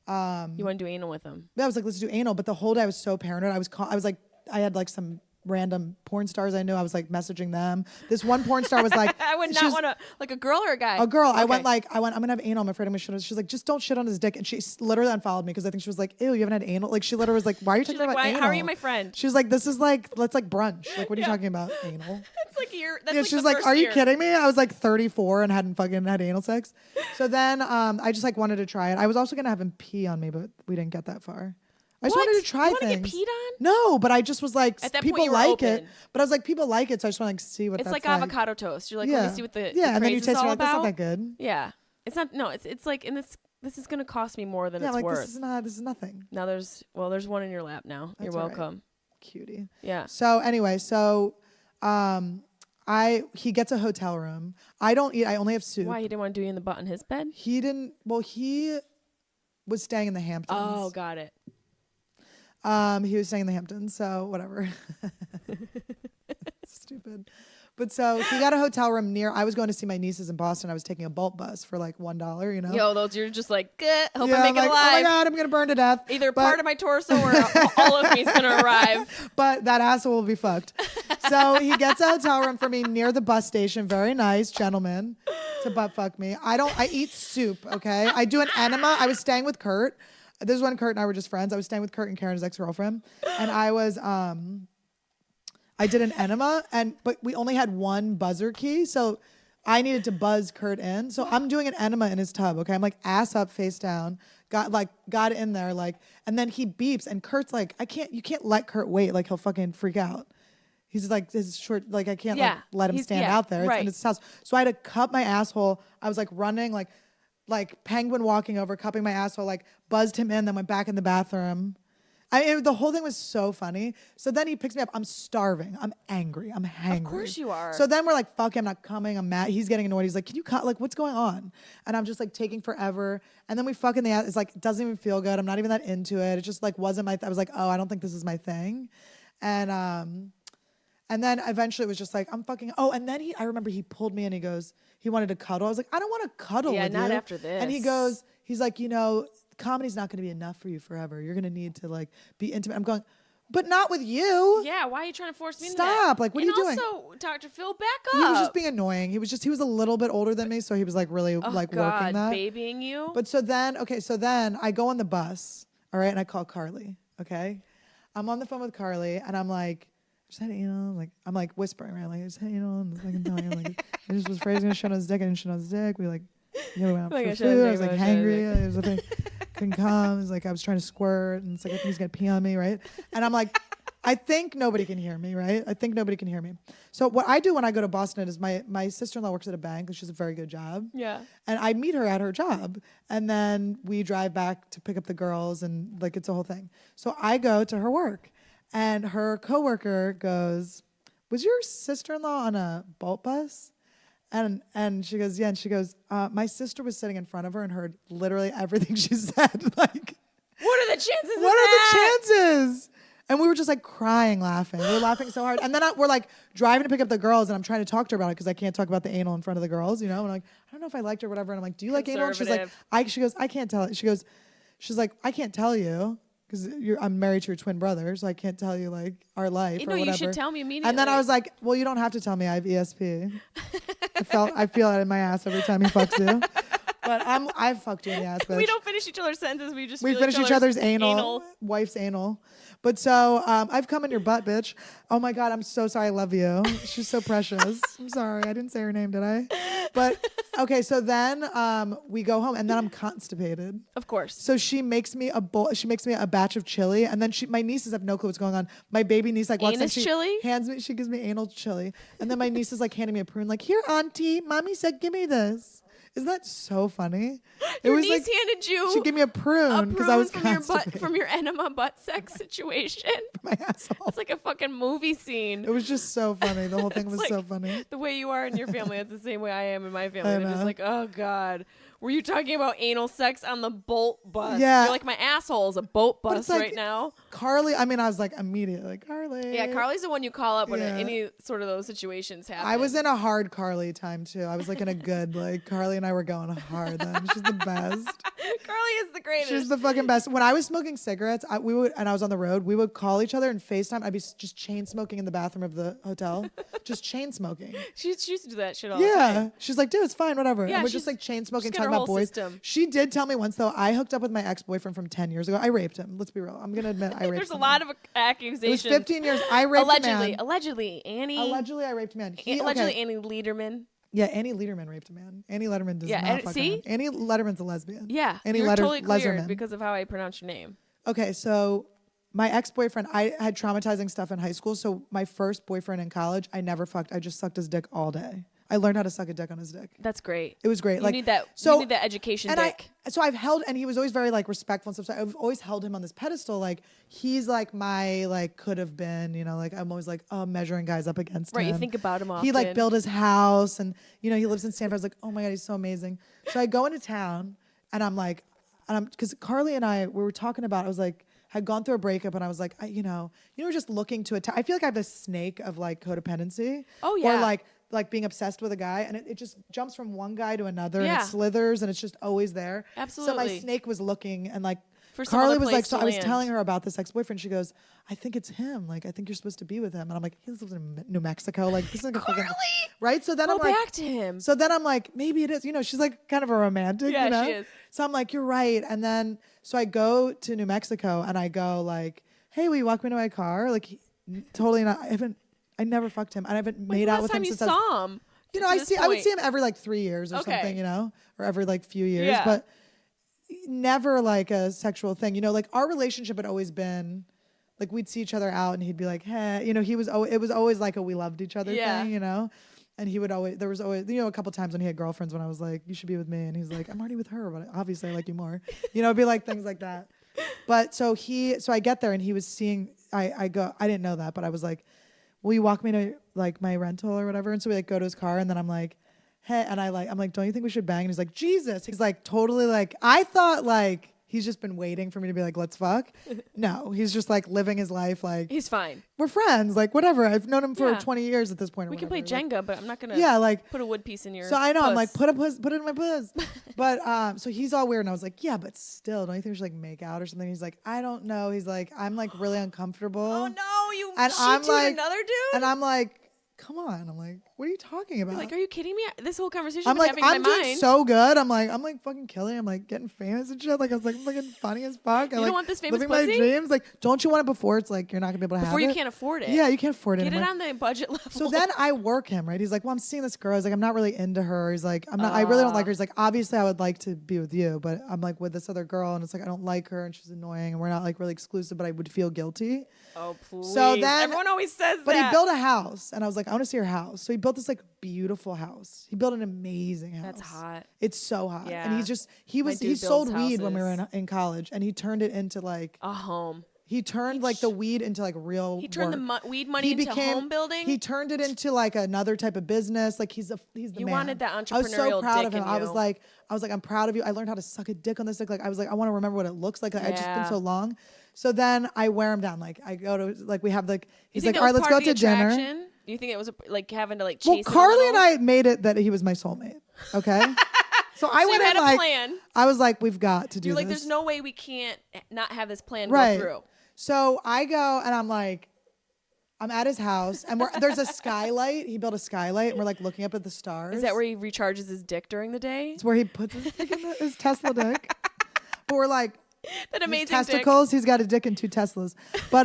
You want to do anal with him? Yeah, I was like, let's do anal. But the whole day I was so paranoid. I was like, I had like some random porn stars I knew. I was like messaging them. This one porn star was like, I would not want to, like a girl or a guy? A girl. Okay. I went, I'm going to have anal. I'm afraid I'm going to shit on. She's like, just don't shit on his dick. And she literally unfollowed me because I think she was like, ew, you haven't had anal? Like she literally was like, why are you talking about anal? How are you my friend? She was like, this is like, let's like brunch. Like, what are you talking about? Anal. That's like she was like, are you kidding me? I was like 34 and hadn't fucking had anal sex. So then I just like wanted to try it. I was also going to have him pee on me, but we didn't get that far. I just wanted to try things. You want to get peed on? No, but I just was like, people like it. But I was like, people like it, so I just want to like see what that's like. It's like avocado toast. You're like, let me see what the and then you taste it, like, that's not that good. Yeah, it's not. No, it's like, and this is gonna cost me more than it's worth. This is nothing. Now there's one in your lap now. You're welcome, right. Cutie. Yeah. So anyway, he gets a hotel room. I don't eat. I only have soup. Why, he didn't want to do you in the butt in his bed? He didn't. Well, he was staying in the Hamptons. Oh, got it. He was staying in the Hamptons, so whatever. Stupid. But so he got a hotel room near. I was going to see my nieces in Boston. I was taking a Bolt bus for like $1, you know. Yo, those you're just like, hope I make it alive. Oh my God, I'm gonna burn to death. Either part of my torso or all of me is gonna arrive. But that asshole will be fucked. So he gets a hotel room for me near the bus station. Very nice gentleman to butt fuck me. I eat soup. Okay, I do an enema. I was staying with Kurt. This is when Kurt and I were just friends. I was staying with Kurt and Karen, his ex-girlfriend, and I was I did an enema, but we only had one buzzer key, so I needed to buzz Kurt in. So I'm doing an enema in his tub. Okay, I'm like ass up, face down, got in there, like, and then he beeps, and Kurt's like, you can't let Kurt wait, like he'll fucking freak out. He's like his short, like I can't let him stand out there. It's in his house. So I had to cup my asshole. I was like running, like penguin walking over, cupping my asshole, like buzzed him in, then went back in the bathroom. The whole thing was so funny. So then he picks me up. I'm starving. I'm angry. I'm hangry. Of course you are. So then we're like, fuck, I'm not coming. I'm mad. He's getting annoyed. He's like, can you cut? Like, what's going on? And I'm just like taking forever. And then we fuck in the ass. It's like, it doesn't even feel good. I'm not even that into it. It just like wasn't I was like, oh, I don't think this is my thing. And then eventually it was just like, I'm fucking, and then I remember he pulled me and he goes, he wanted to cuddle. I was like, I don't want to cuddle with you. Yeah, not after this. And he's like, comedy's not going to be enough for you forever. You're going to need to like be intimate. I'm going, but not with you. Yeah, why are you trying to force me into that? Stop. Like, what are you doing? And also, Dr. Phil, back up. He was just being annoying. He was a little bit older than me, so he was like really working that. Babying you. But so then I go on the bus, all right, and I call Carly, okay? I'm on the phone with Carly, and I'm like, just had like I'm like whispering, right? Like, I just had and I can tell you, like, I just was afraid he was gonna shit on his dick. I didn't shit on his dick. We like, we went out for food. I was like hangry. It was a thing. Couldn't come. It was like I was trying to squirt, and it's like I think he's gonna pee on me, right? And I'm like, I think nobody can hear me, right? I think nobody can hear me. So what I do when I go to Boston is my sister-in-law works at a bank, and she's a very good job. Yeah. And I meet her at her job, and then we drive back to pick up the girls, and like it's a whole thing. So I go to her work, and her coworker goes, "Was your sister-in-law on a Bolt bus?" And she goes, "Yeah." And she goes, "My sister was sitting in front of her and heard literally everything she said." Like, what are the chances? What are the chances? And we were just like crying, laughing. We were laughing so hard. And then we're like driving to pick up the girls, and I'm trying to talk to her about it because I can't talk about the anal in front of the girls, you know? And I'm like, I don't know if I liked her or whatever. And I'm like, do you like anal? And she's like, she goes, I can't tell. She's like, I can't tell you because I'm married to your twin brother, so I can't tell you like our life or whatever. You should tell me immediately. And then I was like, well, you don't have to tell me. I have ESP. I feel it in my ass every time he fucks you. But I've fucked you in the ass, bitch. We don't finish each other's sentences. We finish each other's anal. Wife's anal. But so I've come in your butt, bitch. Oh my God, I'm so sorry. I love you. She's so precious. I'm sorry. I didn't say her name, did I? But okay, so then we go home, and then I'm constipated. Of course. So she makes me a bowl. She makes me a batch of chili, and then my nieces have no clue what's going on. My baby niece like walks in, she chili? she gives me anal chili, and then my niece is like handing me a prune, like, here, auntie, mommy said, give me this. Isn't that so funny? Your niece handed you. She gave me a prune because I was from your enema butt sex situation. My asshole. It's like a fucking movie scene. It was just so funny. The whole thing was like so funny. The way you are in your family, it's the same way I am in my family. They're just like, oh God. Were you talking about anal sex on the Bolt bus? Yeah. You're like, my asshole is a Bolt bus like, right now. Carly, I mean, I was like immediately like, Carly. Yeah, Carly's the one you call up when any sort of those situations happen. I was in a hard Carly time too. I was like in a good, like Carly and I were going hard then. She's the best. Carly is the greatest. She's the fucking best. When I was smoking cigarettes, I was on the road, we would call each other and FaceTime. I'd be just chain smoking in the bathroom of the hotel. Just chain smoking. She used to do that shit all the time. She's like, dude, it's fine, whatever. Yeah, and we're just like chain smoking, talking about boys. System. She did tell me once though, I hooked up with my ex-boyfriend from 10 years ago. I raped him. Let's be real. I'm gonna admit I raped him. There's a lot of accusations. It was 15 years. I raped a man. Allegedly, Annie. Allegedly, I raped a man. Annie Lederman. Yeah, Annie Lederman raped a man. Annie Lederman does not fuck around. Annie Lederman's a lesbian. Yeah, Annie you're totally cleared Ledderman. because of how I pronounce your name. Okay, so my ex-boyfriend, I had traumatizing stuff in high school. So my first boyfriend in college, I never fucked. I just sucked his dick all day. I learned how to suck a dick on his dick. That's great. It was great. You need that. You need that education dick. So I've held, and he was always very like respectful and stuff. So I've always held him on this pedestal. Like he's like my like could have been. You know, like I'm always like measuring guys up against him. Right. You think about him often. He like built his house, and you know he lives in Stanford. I was like, oh my God, he's so amazing. So I go into town, and I'm like, because Carly and I we were talking about. I was like. Had gone through a breakup, and I was like, you know, just looking to attack. I feel like I have this snake of like codependency. Oh yeah. Or like being obsessed with a guy, and it just jumps from one guy to another, and it slithers, and it's just always there. Absolutely. So my snake was looking, and like for Carly was like, so I was telling her about this ex-boyfriend. She goes, I think it's him. Like I think you're supposed to be with him, and I'm like, he lives in New Mexico. Like this is like a fucking right. So then I'm like, back to him. So then I'm like, maybe it is. You know, she's like kind of a romantic. Yeah, you know? she is. So I'm like, you're right. And then so I go to New Mexico, and I go like, hey, will you walk me to my car? Like, totally not. I never fucked him. I haven't made out with him since. Last time you saw him. You know, I would see him every like 3 years or something, you know, or every like few years, but never like a sexual thing. You know, like our relationship had always been like we'd see each other out, and he'd be like, hey, you know, it was always like a we loved each other thing, you know. And he would always, there was always, you know, a couple times when he had girlfriends when I was like, you should be with me. And he's like, I'm already with her, but obviously I like you more. You know, it'd be like things like that. But so I get there, and he was seeing, I didn't know that, but I was like, will you walk me to like my rental or whatever? And so we like go to his car, and then I'm like, hey, and I'm like, don't you think we should bang? And he's like, Jesus. He's like totally like, I thought like, he's just been waiting for me to be like, let's fuck. No, he's just like living his life. Like he's fine. We're friends. Like whatever. I've known him for 20 years at this point. We can play Jenga, but I'm not gonna. Like put a wood piece in your. So I know puss. I'm like put it in my puss. But so he's all weird, and I was like, yeah, but still, don't you think we should like make out or something? He's like, I don't know. He's like, I'm like really uncomfortable. Oh no, you and I'm like another dude. And I'm like, come on. I'm like, What are you talking about? You're like, are you kidding me? This whole conversation I'm was like, having in I'm my doing mind. so good. I'm like fucking killing. I'm like getting famous and shit. Like I was like fucking funny as fuck. You don't want this famous living pussy? my dreams. Like, don't you want it before it's like you're not gonna be able to have it? Before you can't afford it. Yeah, you can't afford it. Get it anymore. on the budget level. So then I work him, right? He's like, well, I'm seeing this girl. He's like, I'm not really into her. He's like, I'm not. I really don't like her. He's like, obviously, I would like to be with you, but I'm like with this other girl, and it's like I don't like her, and she's annoying, and we're not like really exclusive, but I would feel guilty. Oh, please. So then everyone always says But that. he built a house, and I was like, I want to see your house. So he built this like beautiful house. He built an amazing house. That's hot. It's so hot. Yeah. And he sold weed when we were in college, and he turned it into like a home. He turned like the weed into like real. He turned work. the weed money into home building. He turned it into like another type of business. Like he's the you man. wanted that entrepreneurial I was so proud dick of him. in I you. was like, I'm proud of you. I learned how to suck a dick on this dick. Like I was like, I want to remember what it looks like. I've just been so long. So then I wear him down. Like I go to like we have like he's like, all right, let's go to dinner. Do you think it was like having to like chase? Well, Carly and I made it that he was my soulmate. Okay. So I went in like plan. I was like, we've got to do. You're like, this. there's no way we can't not have this plan go through. So I go and I'm like, I'm at his house and there's a skylight. He built a skylight and we're like looking up at the stars. Is that where he recharges his dick during the day? It's where he puts his dick in his Tesla dick. But we're like, that amazing testicles. Dick. He's got a dick and 2 Teslas. But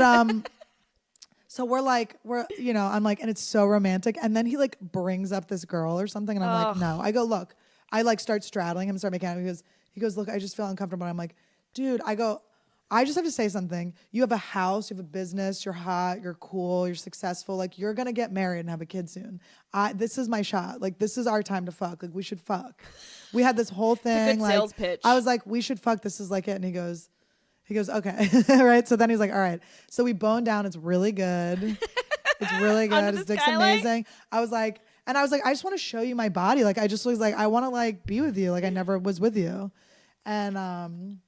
so I'm like, and it's so romantic. And then he like brings up this girl or something, and I'm like, no. I go, look. I like start straddling him and start making out. He goes, look, I just feel uncomfortable. I'm like, dude, I just have to say something. You have a house, you have a business, you're hot, you're cool, you're successful. Like, you're going to get married and have a kid soon. This is my shot. Like, this is our time to fuck. Like, we should fuck. We had this whole thing. It's a good like, sales pitch. I was like, we should fuck. This is like it. And he goes, okay. Right. So then he's like, all right. So we bone down. It's really good. It's really good. His dick's amazing. I was like, I just want to show you my body. Like, I just was like, I want to like be with you. Like, I never was with you. And,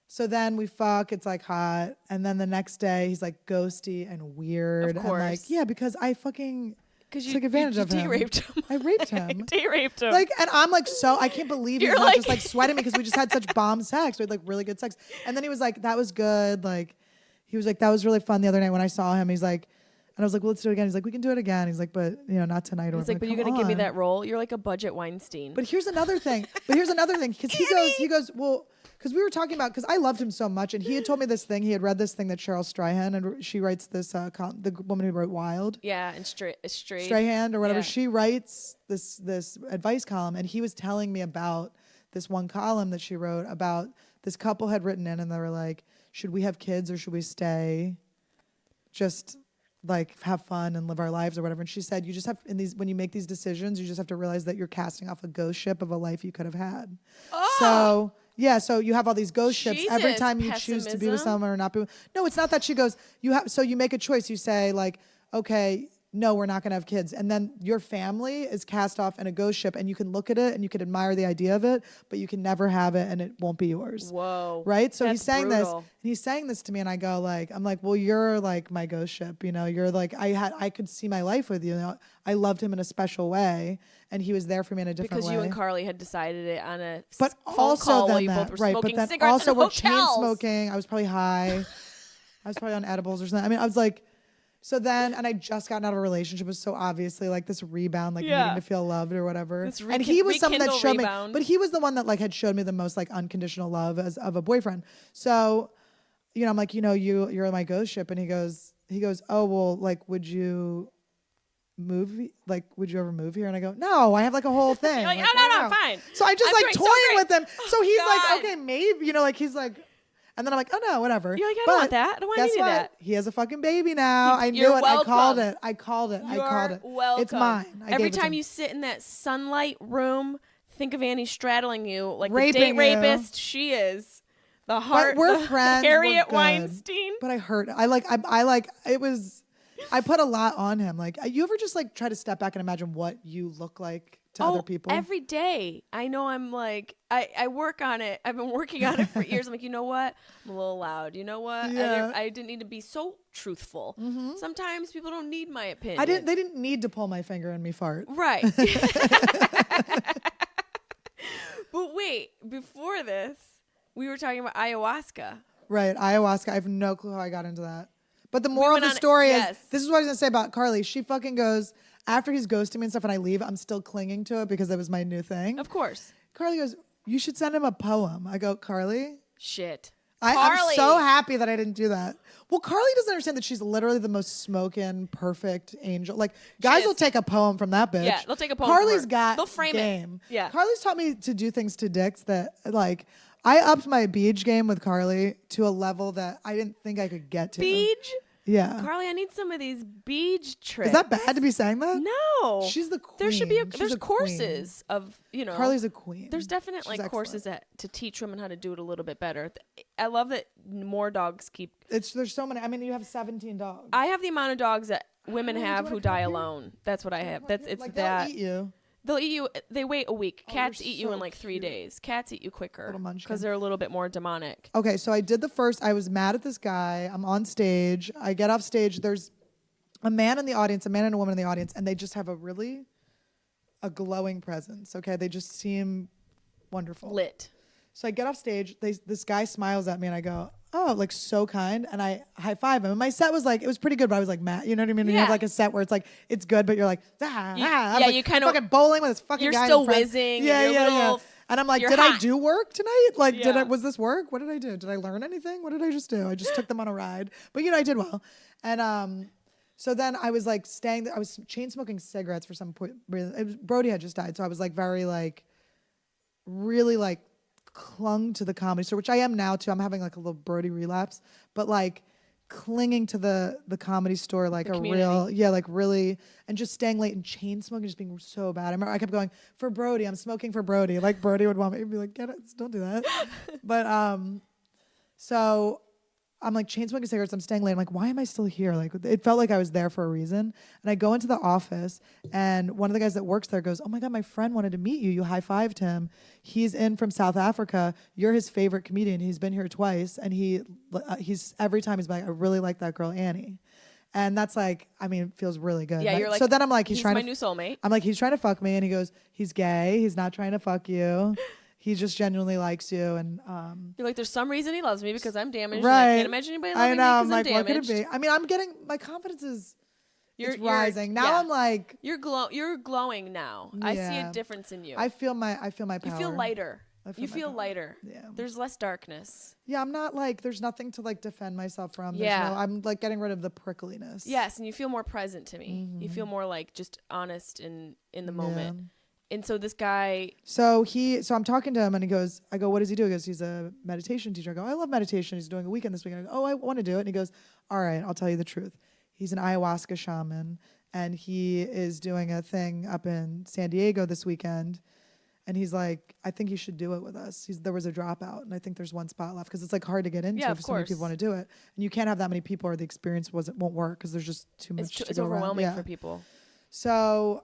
so then we fuck, it's like hot. And then the next day he's like ghosty and weird. Of course. And like, yeah, because I fucking took advantage of him. You raped him. I raped him. raped him. Like, and I'm like, I can't believe he's not just like sweating me because we just had such bomb sex. We had like really good sex. And then he was like, that was good. Like, he was like, that was really fun the other night when I saw him. He's like, and I was like, well, let's do it again. He's like, we can do it again. He's like, but not tonight. He's like, but you're going to give me that role? You're like a budget Weinstein. But here's another thing. Because he goes, well, because we were talking about, because I loved him so much, and he had told me this thing. He had read this thing that Cheryl Strahan, and she writes this, the woman who wrote Wild. Yeah, and Strahan or whatever. Yeah. She writes this advice column, and he was telling me about this one column that she wrote about this couple had written in, and they were like, should we have kids or should we stay? Just like have fun and live our lives or whatever. And she said, you just have when you make these decisions, you just have to realize that you're casting off a ghost ship of a life you could have had. Oh. So yeah, so you have all these ghost ships every time you choose to be with someone or not be with. No, it's not that. She goes, so you make a choice. You say like, okay, no, we're not going to have kids. And then your family is cast off in a ghost ship, and you can look at it and you can admire the idea of it, but you can never have it and it won't be yours. Whoa. Right? So he's saying this, and he's saying this to me, and I go like, I'm like, well, you're like my ghost ship, you're like, I could see my life with you. I loved him in a special way, and he was there for me in a different way. Because you and Carly had decided it on a phone call while you both were smoking cigarettes also in we're hotels. Chain smoking. I was probably high. I was probably on edibles or something. I mean, I was like, so then, and I just gotten out of a relationship. It was so obviously like this rebound, like needing to feel loved or whatever. And he was someone that showed me, but he was the one that like had showed me the most like unconditional love of a boyfriend. So, I'm like, you're my ghost ship. And he goes, oh, well, like, would you ever move here? And I go, no, I have like a whole thing. You're like, no, fine. So I just like toying with him. So he's like, okay, maybe, like he's like, and then I'm like, oh no, whatever. You're like, I don't want that. I don't want any of that. He has a fucking baby now. I knew it. Welcome. I called it. Welcome. It's mine. Every time you sit in that sunlight room, think of Annie straddling you like raping the date rapist she is. The heart. But we're friends. Harriet Weinstein. But I hurt. I it was. I put a lot on him. Like, you ever just like try to step back and imagine what you look like to other people? Every day. I know I'm like, I work on it. I've been working on it for years. I'm like, you know what? I'm a little loud. You know what? Yeah. I didn't need to be so truthful. Mm-hmm. Sometimes people don't need my opinion. They didn't need to pull my finger and me fart. Right. But wait, before this, we were talking about ayahuasca. Right. Ayahuasca. I have no clue how I got into that. But the moral of the story is, this is what I was going to say about Carly. She fucking goes, after he's ghosting me and stuff and I leave, I'm still clinging to it because it was my new thing. Of course. Carly goes, you should send him a poem. I go, Carly? Shit. I'm so happy that I didn't do that. Well, Carly doesn't understand that she's literally the most smoking, perfect angel. Like, guys will take a poem from that bitch. Yeah, they'll take a poem Carly's from her. got They'll frame game. it. Yeah. Carly's taught me to do things to dicks that, like, I upped my beej game with Carly to a level that I didn't think I could get to. Beej? Yeah. Carly, I need some of these beej tricks. Is that bad to be saying that? No. She's the queen. There should be There's courses of, Carly's a queen. There's definitely courses to teach women how to do it a little bit better. I love that more dogs keep. There's so many. I mean, you have 17 dogs. I have the amount of dogs that women have who die alone. That's what I have. It's like, that. They'll eat you. They'll eat you. They wait a week. Cats eat you so in like 3 days. Cats eat you quicker Little munchkin. because they're a little bit more demonic. Okay, so I did the first. I was mad at this guy. I'm on stage. I get off stage. There's a man in the audience, a man and a woman in the audience, and they just have a glowing presence. Okay, they just seem wonderful. Lit. So I get off stage. This guy smiles at me, and I go, "Oh, like so kind," and I high five him. And my set was like, it was pretty good, but I was like, mad. You know what I mean? You have like a set where it's like it's good, but you're like, you kind of fucking bowling with this fucking you're guy. Still in front. whizzing. Yeah. And I'm like, did hot. I do work tonight? Like, was this work? What did I do? Did I learn anything? What did I just do? I just took them on a ride, but I did well. And so then I was like I was chain smoking cigarettes for some point. Brody had just died, so I was like very like, really like clung to the Comedy Store, which I am now too. I'm having like a little Brody relapse, but like clinging to the Comedy Store like a real, like really, and just staying late and chain smoking, just being so bad. I remember I kept going, for Brody, I'm smoking for Brody. Like Brody would want me to be like, get it, don't do that. But so I'm like chain smoking cigarettes. I'm staying late. I'm like, why am I still here? Like, it felt like I was there for a reason. And I go into the office, and one of the guys that works there goes, "Oh my God, my friend wanted to meet you. You high-fived him. He's in from South Africa. You're his favorite comedian. He's been here twice, and he's every time he's like, I really like that girl Annie." And that's like, I mean, it feels really good. Yeah, you're like, so then I'm like, he's my new soulmate. I'm like, he's trying to fuck me, and he goes, he's gay. He's not trying to fuck you. He just genuinely likes you, and you're like, there's some reason he loves me because I'm damaged. Right. And I can't imagine anybody loving me because I'm like, damaged. what could it be? I mean, I'm getting my confidence is rising. Now yeah. I'm like, you're glowing now. Yeah. I see a difference in you. I feel my power. You feel lighter. You feel power. lighter. Yeah. There's less darkness. Yeah, I'm not like, there's nothing to like defend myself from. I'm like getting rid of the prickliness. Yes, and you feel more present to me. Mm-hmm. You feel more like just honest in the moment. And so this guy. So I'm talking to him, and I go, what does he do? He goes, he's a meditation teacher. I go, I love meditation. He's doing a weekend this weekend. I go, oh, I want to do it. And he goes, all right, I'll tell you the truth. He's an ayahuasca shaman, and he is doing a thing up in San Diego this weekend. And he's like, I think you should do it with us. There was a dropout, and I think there's one spot left because it's like hard to get into if so many people want to do it. And you can't have that many people, or the experience won't work because there's just too much to go around. It's overwhelming for people. So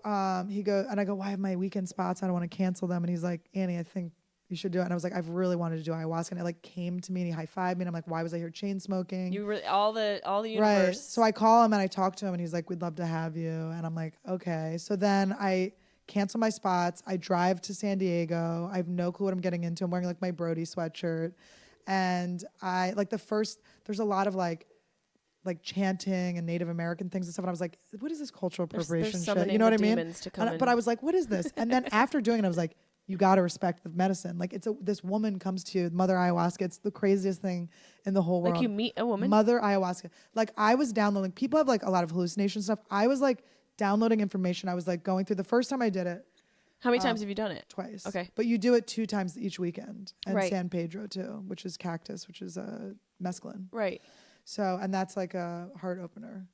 he goes, and I go, why have my weekend spots? I don't want to cancel them. And he's like, Annie, I think you should do it. And I was like, I've really wanted to do ayahuasca. And it like came to me, and he high-fived me. And I'm like, why was I here chain smoking? You really, all the universe. Right. So I call him, and I talk to him, and he's like, we'd love to have you. And I'm like, okay. So then I cancel my spots. I drive to San Diego. I have no clue what I'm getting into. I'm wearing like my Brody sweatshirt. And I like there's a lot of like chanting and Native American things and stuff. And I was like, what is this cultural appropriation shit? You know what I mean? But I was like, what is this? And then after doing it, I was like, you got to respect the medicine. Like this woman comes to you, Mother Ayahuasca. It's the craziest thing in the whole world. Like you meet a woman? Mother Ayahuasca. Like I was downloading, people have like a lot of hallucination stuff. I was like downloading information. I was like going through the first time I did it. How many times have you done it? Twice. Okay. But you do it 2 times each weekend. And right. San Pedro too, which is cactus, which is mescaline. Right. So, and that's like a heart opener.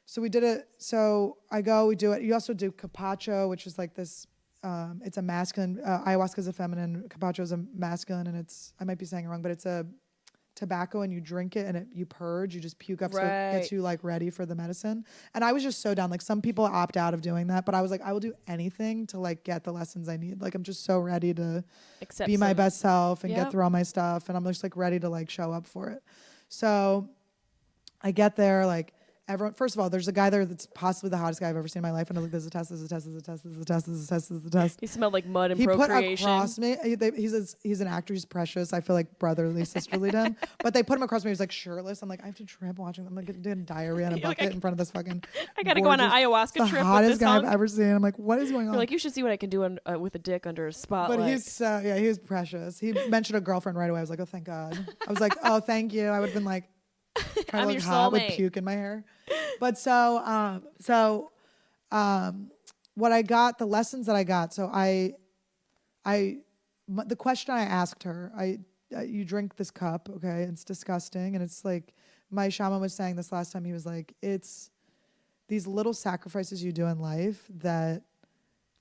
So we did it. So I go, we do it. You also do capacho, which is like this, it's a masculine, ayahuasca is a feminine, capacho is a masculine, and I might be saying it wrong, but it's a tobacco, and you drink it, and you purge, you just puke up, right. So it gets you like ready for the medicine. And I was just so down. Like some people opt out of doing that, but I was like, I will do anything to like get the lessons I need. Like I'm just so ready to be my best self and get through all my stuff. And I'm just like ready to like show up for it. So I get there, like everyone, first of all, there's a guy there that's possibly the hottest guy I've ever seen in my life. And I'm like, there's a test, there's a test, there's a test, there's a test, there's a test, there's a test. He smelled like mud and he procreation. Put across me, he's an actor, he's precious. I feel like brotherly, sisterly to him. But they put him across me, he was like shirtless. I'm like, I have to trip watching them. I'm like doing diarrhea in a bucket in front of this fucking I gotta go on an ayahuasca trip with this hottest guy I've ever seen. I'm like, what is going on? You're like, you should see what I can do with a dick under a spotlight. But he's he was precious. He mentioned a girlfriend right away. I was like, oh, thank God. I was like, oh, thank you. I would have been like, kind of look hot with puke in my hair. But what I got, the lessons that I got. So the question I asked her, you drink this cup, okay? It's disgusting, and it's like my shaman was saying this last time. He was like, it's these little sacrifices you do in life that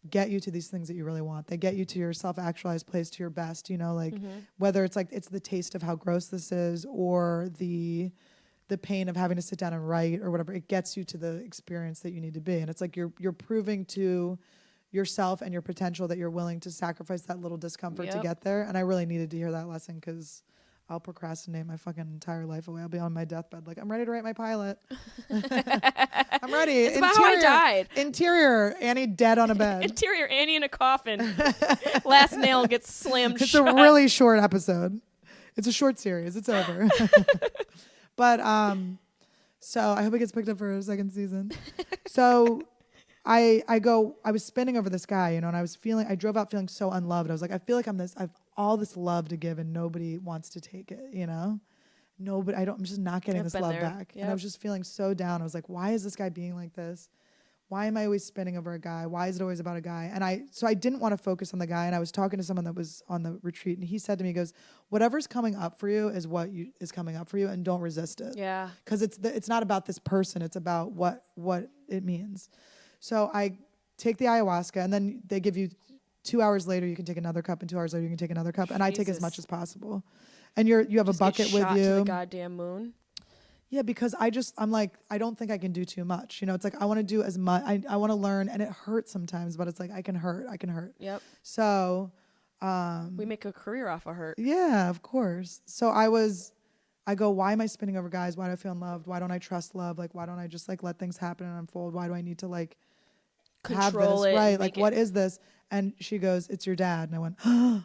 get you to these things that you really want. They get you to your self-actualized place, to your best, you know, like whether it's like it's the taste of how gross this is or the pain of having to sit down and write or whatever. It gets you to the experience that you need to be. And it's like you're proving to yourself and your potential that you're willing to sacrifice that little discomfort to get there. And I really needed to hear that lesson because I'll procrastinate my fucking entire life away. I'll be on my deathbed like, I'm ready to write my pilot. I'm ready. It's about how I died. Interior, Annie dead on a bed. Interior, Annie in a coffin. Last nail gets slammed shut. It's a really short episode. It's a short series. It's over. But so I hope it gets picked up for a second season. So I was spinning over this guy, you know, and I drove out feeling so unloved. I was like, I feel like I've all this love to give and nobody wants to take it, you know? I'm just not getting this love back. Yep. And I was just feeling so down. I was like, why is this guy being like this? Why am I always spinning over a guy? Why is it always about a guy? And so I didn't want to focus on the guy. And I was talking to someone that was on the retreat, and he said to me, he goes, whatever's coming up for you is what is coming up for you, and don't resist it. Yeah. Because it's not about this person. It's about what it means. So I take the ayahuasca, and then they give you 2 hours later, you can take another cup, and 2 hours later, you can take another cup. Jesus. And I take as much as possible. And you have just a bucket with you. To the goddamn moon. Yeah, because I'm like, I don't think I can do too much. You know, it's like I want to do as much. I want to learn, and it hurts sometimes, but it's like I can hurt. Yep. So we make a career off of hurt. Yeah, of course. So I go, why am I spinning over guys? Why do I feel unloved? Why don't I trust love? Like, why don't I just like let things happen and unfold? Why do I need to like control have this? It? Right. Like, what is this? And she goes, it's your dad. And I went,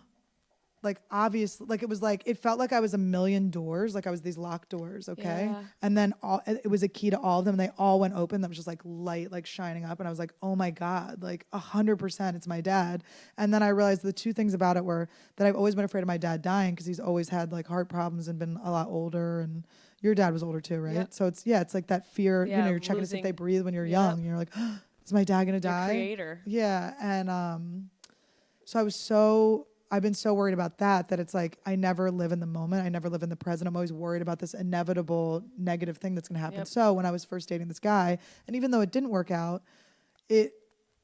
like, obviously, like, it was like, it felt like I was a million doors. Like I was these locked doors. Okay. Yeah. And then it was a key to all of them. And they all went open. That was just like light, like shining up. And I was like, oh my God, like 100% it's my dad. And then I realized the two things about it were that I've always been afraid of my dad dying because he's always had like heart problems and been a lot older. And your dad was older too, right? Yep. So it's like that fear, you know, you're checking to see if they breathe when you're young. And you're like, oh, is my dad going to die? Creator. Yeah. And so I've been so worried about that it's like I never live in the moment. I never live in the present. I'm always worried about this inevitable negative thing that's going to happen. Yep. So when I was first dating this guy, and even though it didn't work out,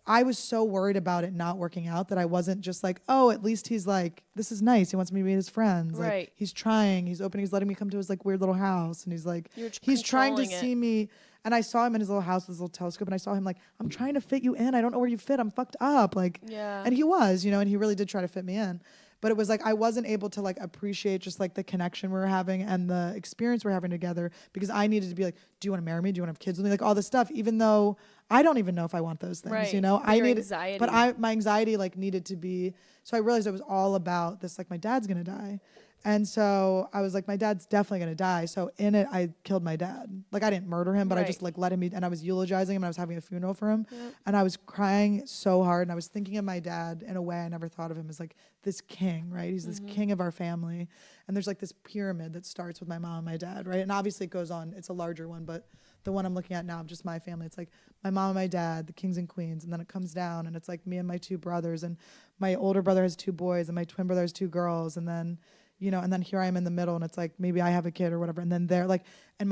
I was so worried about it not working out that I wasn't just like, oh, at least he's like, this is nice. He wants me to meet his friends. Right. Like, he's trying. He's opening. He's letting me come to his like weird little house. And he's like, he's trying to see me. And I saw him in his little house with his little telescope, and I saw him like, I'm trying to fit you in. I don't know where you fit. I'm fucked up. Like, yeah. And he was, you know, and he really did try to fit me in. But it was like I wasn't able to like appreciate just like the connection we were having and the experience we're having together because I needed to be like, do you want to marry me? Do you want to have kids with me? Like all this stuff, even though I don't even know if I want those things, right. You know, I need anxiety. But my anxiety like needed to be. So I realized it was all about this, like my dad's going to die. And so I was like, my dad's definitely going to die. So in it, I killed my dad. Like I didn't murder him, but right. I just like let him be. And I was eulogizing him and I was having a funeral for him. Yep. And I was crying so hard. And I was thinking of my dad in a way I never thought of him as like this king, right? He's this king of our family. And there's like this pyramid that starts with my mom and my dad, right? And obviously it goes on. It's a larger one, but the one I'm looking at now of just my family, it's like my mom and my dad, the kings and queens. And then it comes down and it's like me and my two brothers. And my older brother has 2 boys and my twin brother has 2 girls. And then you know, and then here I am in the middle, and it's like maybe I have a kid or whatever, and then they're like, and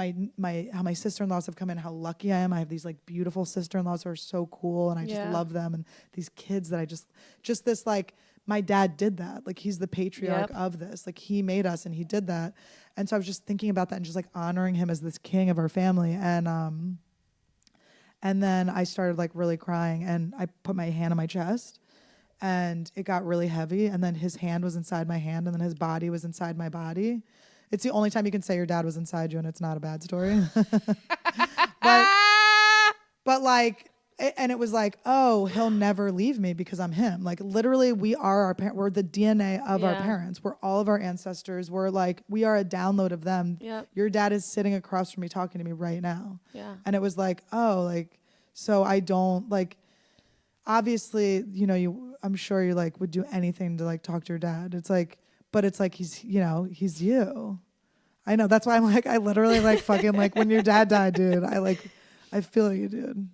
how my sister-in-laws have come in, how lucky I am. I have these like beautiful sister-in-laws who are so cool, and I just love them, and these kids that I just this like my dad did that, like he's the patriarch of this, like he made us and he did that, and so I was just thinking about that and just like honoring him as this king of our family, and then I started like really crying, and I put my hand on my chest. And it got really heavy, and then his hand was inside my hand, and then his body was inside my body. It's the only time you can say your dad was inside you, and it's not a bad story. but like, and it was like, oh, he'll never leave me because I'm him. Like literally we are our parent. We're the DNA of our parents. We're all of our ancestors. We're like, we are a download of them. Yep. Your dad is sitting across from me talking to me right now. Yeah. And it was like, oh, like, so I don't like, obviously, you know, I'm sure you like would do anything to like talk to your dad. It's like, but it's like, he's, you know, he's you. I know. That's why I'm like, I literally like fucking like when your dad died, dude, I feel you, dude.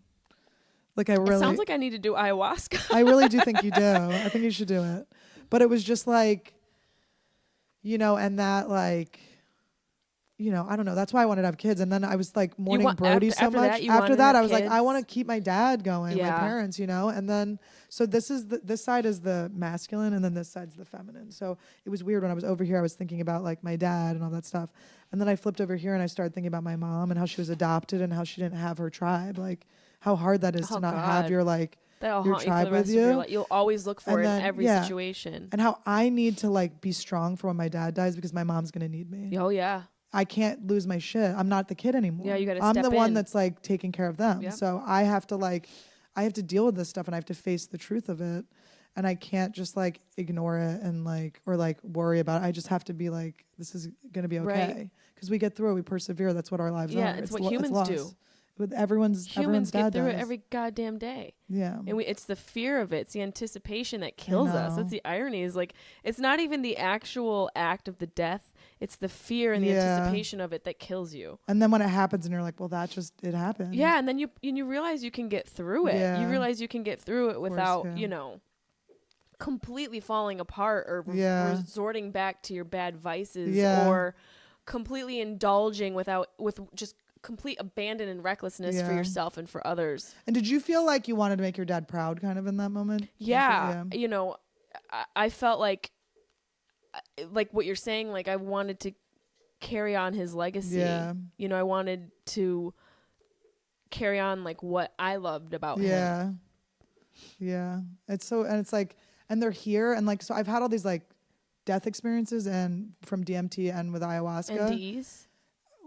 Like I really. It sounds like I need to do ayahuasca. I really do think you do. I think you should do it. But it was just like, you know, and that like, you know, I don't know. That's why I wanted to have kids. And then I was like mourning Brody so much. After that, I was like, I want to keep my dad going, my parents, you know. And then, so this side is the masculine, and then this side's the feminine. So it was weird when I was over here. I was thinking about like my dad and all that stuff. And then I flipped over here and I started thinking about my mom and how she was adopted and how she didn't have her tribe. Like how hard that is to not have your like your tribe with you. You'll always look for it in every situation. And how I need to like be strong for when my dad dies because my mom's gonna need me. Oh yeah. I can't lose my shit. I'm not the kid anymore. Yeah, you gotta I'm step the one in. that's like taking care of them. Yep. So I have to deal with this stuff and I have to face the truth of it. And I can't just like ignore it and like, or like worry about it. I just have to be like, this is going to be okay. Because we get through it, we persevere. That's what our lives are. Yeah, it's what humans do. With everyone's get through dies. it every goddamn day. Yeah. And it's the fear of it. It's the anticipation that kills us. That's the irony is like, it's not even the actual act of the death. It's the fear and the anticipation of it that kills you. And then when it happens and you're like, well, it happened. Yeah. And then you realize you can get through it. Yeah. You realize you can get through it without, you know, completely falling apart or resorting back to your bad vices or completely indulging with just complete abandon and recklessness for yourself and for others. And did you feel like you wanted to make your dad proud kind of in that moment? Yeah. You know, I felt like what you're saying, like I wanted to carry on his legacy. Yeah. You know, I wanted to carry on like what I loved about him. Yeah. It's so, and it's like, and they're here. And like, so I've had all these like death experiences and from DMT and with ayahuasca. NDEs?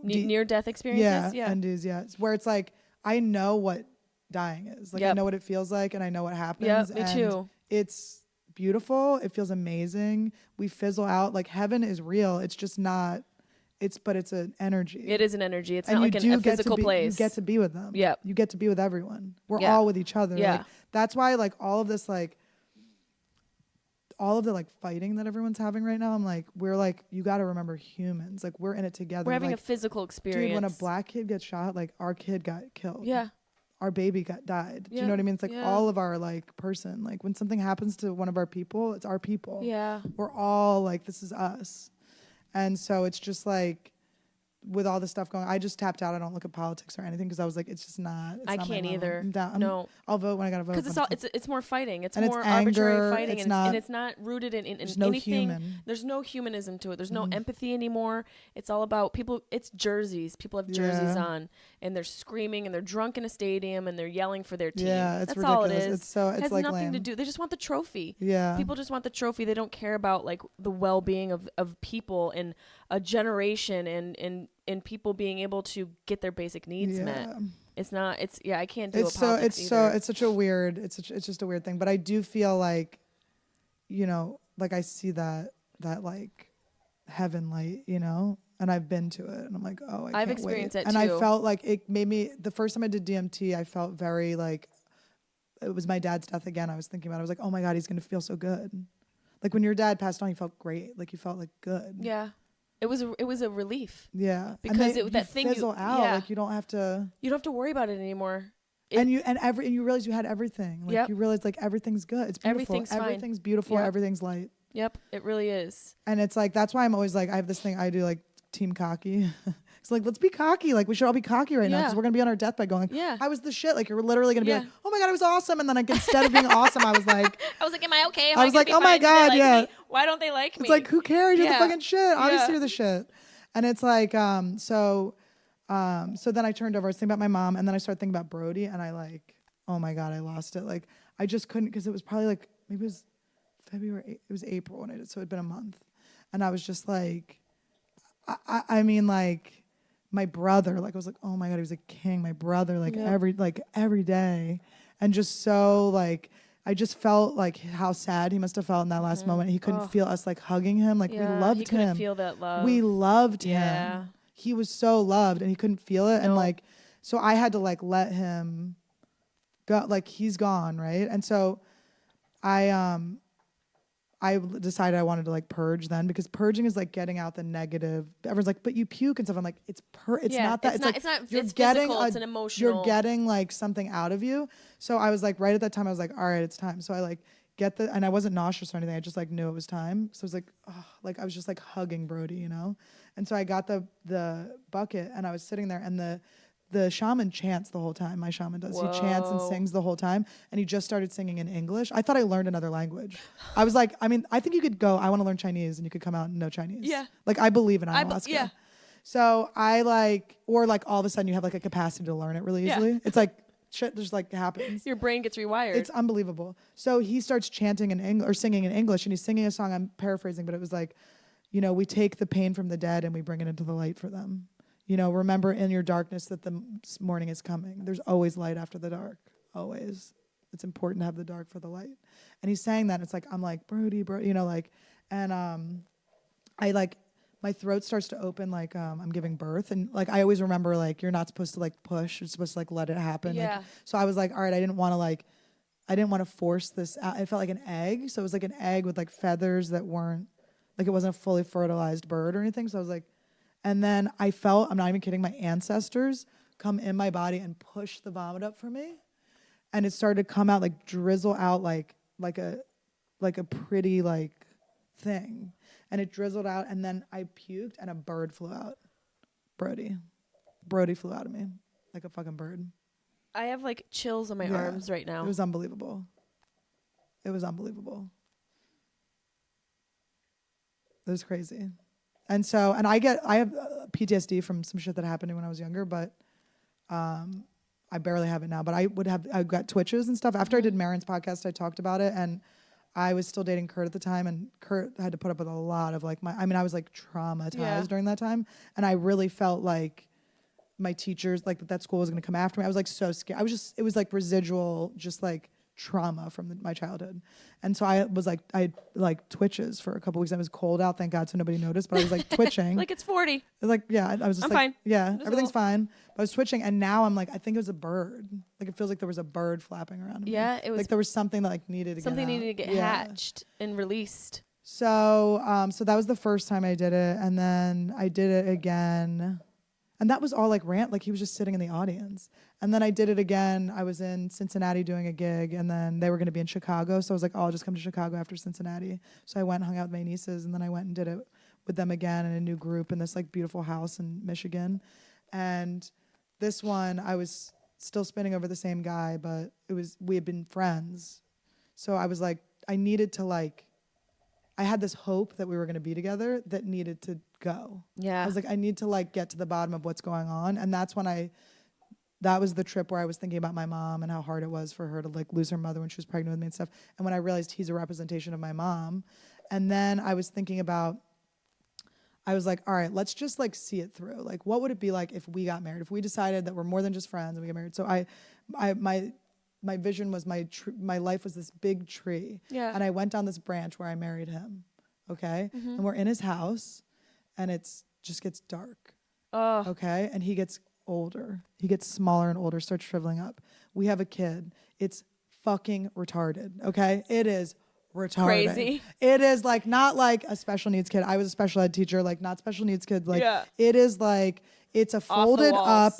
Near death experiences? Yeah. NDEs, yeah. Where it's like, I know what dying is. Like I know what it feels like and I know what happens. Yeah, me too. It's beautiful. It feels amazing. We fizzle out. Like heaven is real. It's just not, but it's an energy. It is an energy. It's not like a physical place. You get to be with them. Yeah. You get to be with everyone. We're all with each other. Yeah. Like, that's why like all of this, like, all of the like fighting that everyone's having right now, I'm like, we're like, you got to remember humans. Like we're in it together. We're having like, a physical experience. Dude, when a black kid gets shot, like our kid got killed. Yeah. Our baby died. Do you know what I mean? It's like all of our like person, like when something happens to one of our people, it's our people. Yeah. We're all like, this is us. And so it's just like, with all this stuff going, I just tapped out. I don't look at politics or anything because I was like, it's just not. I can't either. No, I'll vote when I gotta vote. Because it's more fighting. It's and more it's arbitrary anger, fighting, and it's not rooted in no anything. Human. There's no humanism to it. There's no empathy anymore. It's all about people. It's jerseys. People have jerseys on, and they're screaming, and they're drunk in a stadium, and they're yelling for their team. Yeah, it's that's ridiculous. all it is. It's has like nothing lame. to do. They just want the trophy. Yeah, people just want the trophy. They don't care about like the well-being of people and a generation and people being able to get their basic needs met. It's not. It's I can't do it. It's such a weird. It's just a weird thing. But I do feel like, you know, like I see that like heaven light, you know, and I've been to it, and I'm like, oh, I've experienced it and too. I felt like it made me. The first time I did DMT, I felt very like it was my dad's death again. I was thinking about it. I was like, oh my God, he's gonna feel so good. Like when your dad passed on, you felt great. Like you felt like good. Yeah. It was a relief. Yeah, because that thing fizzle out. Yeah. Like you don't have to worry about it anymore. And you realize you had everything. Like you realize like everything's good. It's beautiful. Everything's beautiful. Yep. Everything's light. Yep, it really is. And it's like that's why I'm always like I have this thing I do like team cocky. It's like let's be cocky. Like we should all be cocky right now because we're gonna be on our deathbed going. Yeah, I was the shit. Like you're literally gonna be like, oh my God, it was awesome. And then like instead of being awesome, I was like, am I okay? I was like, oh my God, me? Why don't they like me? It's like who cares? You're the fucking shit. Obviously you're the shit. And it's like so then I turned over. I was thinking about my mom, and then I started thinking about Brody, and I like, oh my God, I lost it. Like I just couldn't because it was probably like maybe it was February. It was April when I did, so it'd been a month, and I was just like, I mean like. my brother, like I was like, oh my God, he was a king, my brother, like every day. And just so like, I just felt like how sad he must have felt in that last moment. He couldn't feel us like hugging him. Like we loved him. He couldn't feel that love. We loved him. He was so loved and he couldn't feel it. And like, so I had to like let him go, like he's gone. Right. And so I decided I wanted to like purge then, because purging is like getting out the negative. Everyone's like, but you puke and stuff. I'm like, it's not that. It's not you're getting physical, it's an emotional. You're getting like something out of you. So I was like, right at that time, I was like, all right, it's time. So I like and I wasn't nauseous or anything. I just like knew it was time. So I was like, oh, like I was just like hugging Brody, you know? And so I got the bucket and I was sitting there, and the shaman chants the whole time. My shaman does. Whoa. He chants and sings the whole time. And he just started singing in English. I thought I learned another language. I was like, I mean, I think you could go, I want to learn Chinese, and you could come out and know Chinese. Yeah. Like I believe in ayahuasca. Yeah. So I like, or like all of a sudden you have like a capacity to learn it really easily. Yeah. It's like shit just like happens. Your brain gets rewired. It's unbelievable. So he starts chanting in English or singing in English, and he's singing a song. I'm paraphrasing, but it was like, you know, we take the pain from the dead and we bring it into the light for them. You know, remember in your darkness that the morning is coming. There's always light after the dark. Always. It's important to have the dark for the light. And he's saying that. And it's like, I'm like, Brody, you know, like, and I like, my throat starts to open like I'm giving birth. And like, I always remember like, you're not supposed to like push. You're supposed to like let it happen. Yeah. Like, so I was like, all right, I didn't want to force this out. It felt like an egg. So it was like an egg with like feathers that weren't, like it wasn't a fully fertilized bird or anything. So I was like, and then I felt, I'm not even kidding, my ancestors come in my body and push the vomit up for me. And it started to come out, like drizzle out like a pretty like thing. And it drizzled out, and then I puked and a bird flew out. Brody flew out of me like a fucking bird. I have like chills on my arms right now. It was unbelievable. It was crazy. And so, and I have PTSD from some shit that happened to me when I was younger, but I barely have it now. But I got twitches and stuff. After I did Marin's podcast, I talked about it, and I was still dating Kurt at the time, and Kurt had to put up with a lot of like I was like traumatized during that time, and I really felt like my teachers, like that school was going to come after me. I was like so scared. It was like residual, just like trauma from my childhood. And so I had like twitches for a couple weeks. I was cold out, thank God, so nobody noticed, but I was like twitching. Like it's 40. Like, yeah, I was just I'm like, fine. Yeah, everything's fine. But I was twitching, and now I'm like, I think it was a bird. Like it feels like there was a bird flapping around me. Yeah, it was. Like there was something that like needed to get hatched and released. So, so that was the first time I did it, and then I did it again. And that was all like rant, like he was just sitting in the audience. And then I did it again. I was in Cincinnati doing a gig, and then they were going to be in Chicago. So I was like, oh, I'll just come to Chicago after Cincinnati. So I went and hung out with my nieces, and then I went and did it with them again in a new group in this like beautiful house in Michigan. And this one, I was still spinning over the same guy, but we had been friends. So I was like, I had this hope that we were going to be together that needed to go. Yeah. I was like, I need to like get to the bottom of what's going on. And that's when that was the trip where I was thinking about my mom and how hard it was for her to like lose her mother when she was pregnant with me and stuff. And when I realized he's a representation of my mom. And then I was thinking about, I was like, all right, let's just like see it through. Like, what would it be like if we got married? If we decided that we're more than just friends and we get married? So my vision was my life was this big tree. Yeah. And I went down this branch where I married him. Okay. Mm-hmm. And we're in his house, and it's just gets dark. Okay. And he gets older. He gets smaller and older, starts shriveling up. We have a kid. It's fucking retarded. Okay. It is retarded. Crazy. It is like not like a special needs kid. I was a special ed teacher, like not special needs kids. Like it is like it's a folded up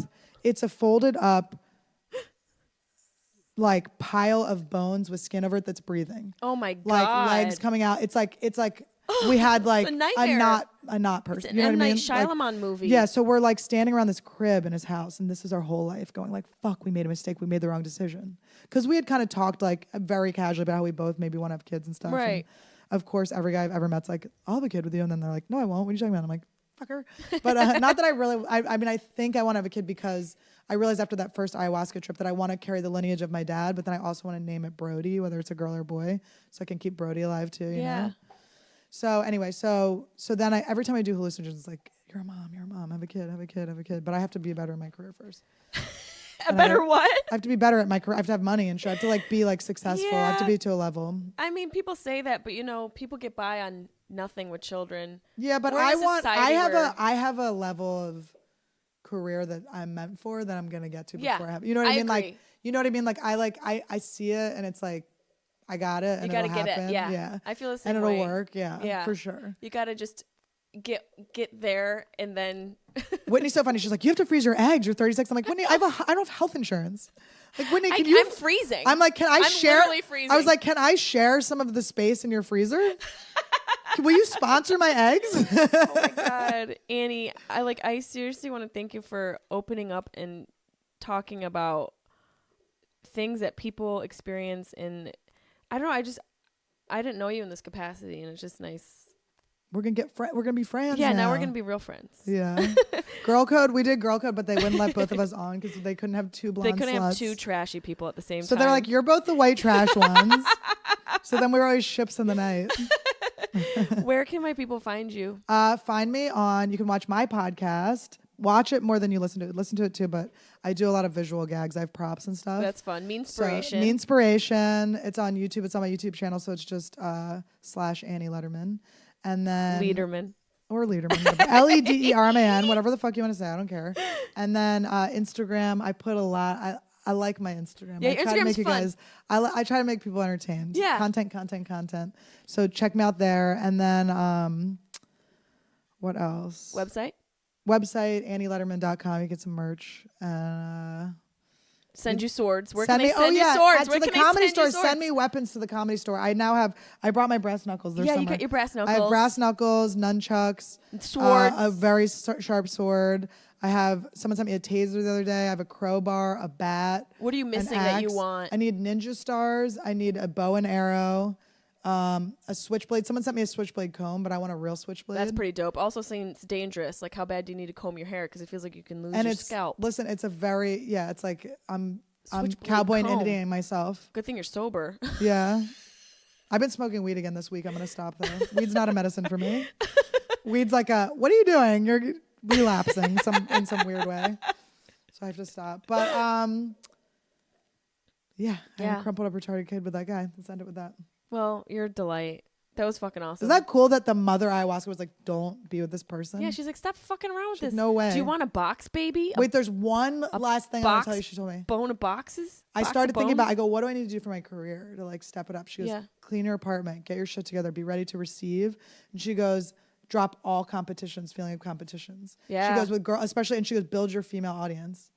like pile of bones with skin over it that's breathing. Oh my God. Like legs coming out. It's like we had like a not person. It's an M. Night Shyamalan movie. Yeah, so we're like standing around this crib in his house, and this is our whole life going like, fuck, we made a mistake. We made the wrong decision. Because we had kind of talked like very casually about how we both maybe want to have kids and stuff. Right. And of course, every guy I've ever met's like, I'll have a kid with you. And then they're like, no, I won't. What are you talking about? I'm like, fucker. But not that I really, I mean, I think I want to have a kid because I realized after that first ayahuasca trip that I want to carry the lineage of my dad, but then I also want to name it Brody, whether it's a girl or a boy, so I can keep Brody alive too, you know? So anyway, so then every time I do hallucinogens, like you're a mom. Have a kid. But I have to be better in my career first. Better what? I have to be better at my career. I have to have money and shit. I have to like be like successful. I have to be to a level. I mean, people say that, but people get by on nothing with children. Yeah, but I have a level of career that I'm meant for that I'm gonna get to before I have. You know what I mean? Agree. Like, you know what I mean? Like, I see it and it's like, I got it and it'll happen. Yeah. I feel the same way. And it'll work. Yeah, for sure. You gotta just get there and then. Whitney's so funny. She's like, you have to freeze your eggs. You're 36. I'm like, Whitney, I don't have health insurance. Like, Whitney, I'm freezing. I'm like, I'm literally freezing. I was like, can I share some of the space in your freezer? Will you sponsor my eggs? Oh my God, Annie, I seriously want to thank you for opening up and talking about things that people experience in. I don't know. I didn't know you in this capacity, and it's just nice. We're gonna be friends. Yeah, now we're gonna be real friends. Yeah. Girl Code. We did Girl Code, but they wouldn't let both of us on because they couldn't have two blonde. They couldn't sluts. have two trashy people at the same time. So they're like, you're both the white trash ones. So then we were always ships in the night. Where can my people find you? Find me on. You can watch my podcast. Watch it more than you listen to it. Listen to it too, but I do a lot of visual gags. I have props and stuff. That's fun. Me Inspiration. So, Me Inspiration. It's on YouTube. It's on my YouTube channel, so it's just / Annie Lederman. And then Lederman. Or Lederman. Lederman, whatever the fuck you want to say. I don't care. And then Instagram, I put a lot. I like my Instagram. Yeah, I try to make you guys. I try to make people entertained. Yeah. Content. So check me out there. And then what else? Website, AnnieLederman.com. You get some merch. Send you swords. Where can they send you swords? To the comedy store. Send me weapons to the comedy store. I brought my brass knuckles. You got your brass knuckles. I have brass knuckles, nunchucks, swords, a very sharp sword. Someone sent me a taser the other day. I have a crowbar, a bat. What are you missing that you want? I need ninja stars. I need a bow and arrow. A switchblade. Someone sent me a switchblade comb, but I want a real switchblade. That's pretty dope. Also seems dangerous. Like, how bad do you need to comb your hair? Because it feels like you can lose your scalp. Listen, it's a very, it's like I'm cowboy and Indian myself. Good thing you're sober. Yeah. I've been smoking weed again this week. I'm going to stop though. Weed's not a medicine for me. Weed's like what are you doing? You're relapsing in some weird way. So I have to stop. But I'm a crumpled up retarded kid with that guy. Let's end it with that. Well, you're a delight. That was fucking awesome. Is that cool that the mother ayahuasca was like, don't be with this person? Yeah, she's like, stop fucking around with this. No way. Do you want a box, baby? Wait, there's one last thing I want to tell you she told me. Bone of boxes? I started thinking about, I go, what do I need to do for my career to like step it up? She goes, clean your apartment, get your shit together, be ready to receive. And she goes, drop all competitions, feeling of competitions. Yeah. She goes with especially, and she goes, build your female audience.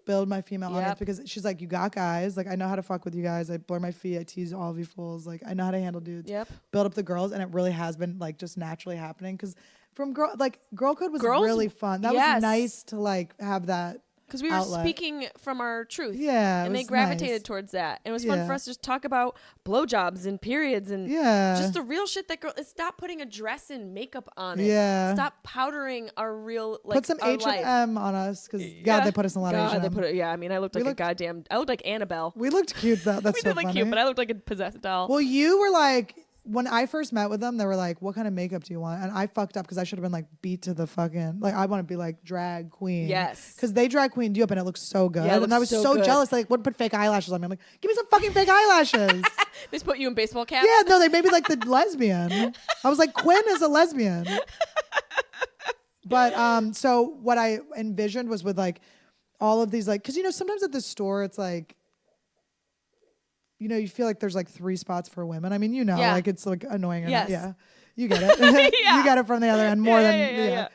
Build my female audience, because she's like, you got guys. Like, I know how to fuck with you guys. I blur my feet. I tease all of you fools. Like, I know how to handle dudes. Yep. Build up the girls, and it really has been like just naturally happening. Because Girl Code was really fun. That was nice to like have that. Because we were speaking from our truth. Yeah. And they gravitated towards that. And it was fun for us to just talk about blowjobs and periods and just the real shit that stop putting a dress and makeup on it. Yeah. Stop powdering our real, like, put some H&M on us, because God, they put us in a lot of H&M. I mean, I looked like Annabelle. We looked cute though. That's so funny. Cute, but I looked like a possessed doll. Well, you were like, when I first met with them, they were like, what kind of makeup do you want? And I fucked up because I should have been like beat to the fucking, like, I want to be like drag queen. Yes. Because they drag queened you up and it looks so good. Yeah, and I was so jealous. Like, wouldn't put fake eyelashes on me. I'm like, give me some fucking fake eyelashes. They just put you in baseball caps? Yeah, no, they made me like the lesbian. I was like, Quinn is a lesbian. But so what I envisioned was with like all of these, like, because, you know, sometimes at the store, it's like, you know, you feel like there's like 3 spots for women. I mean, you know, like it's like annoying or not. Yeah, you get it. You get it from the other end more than.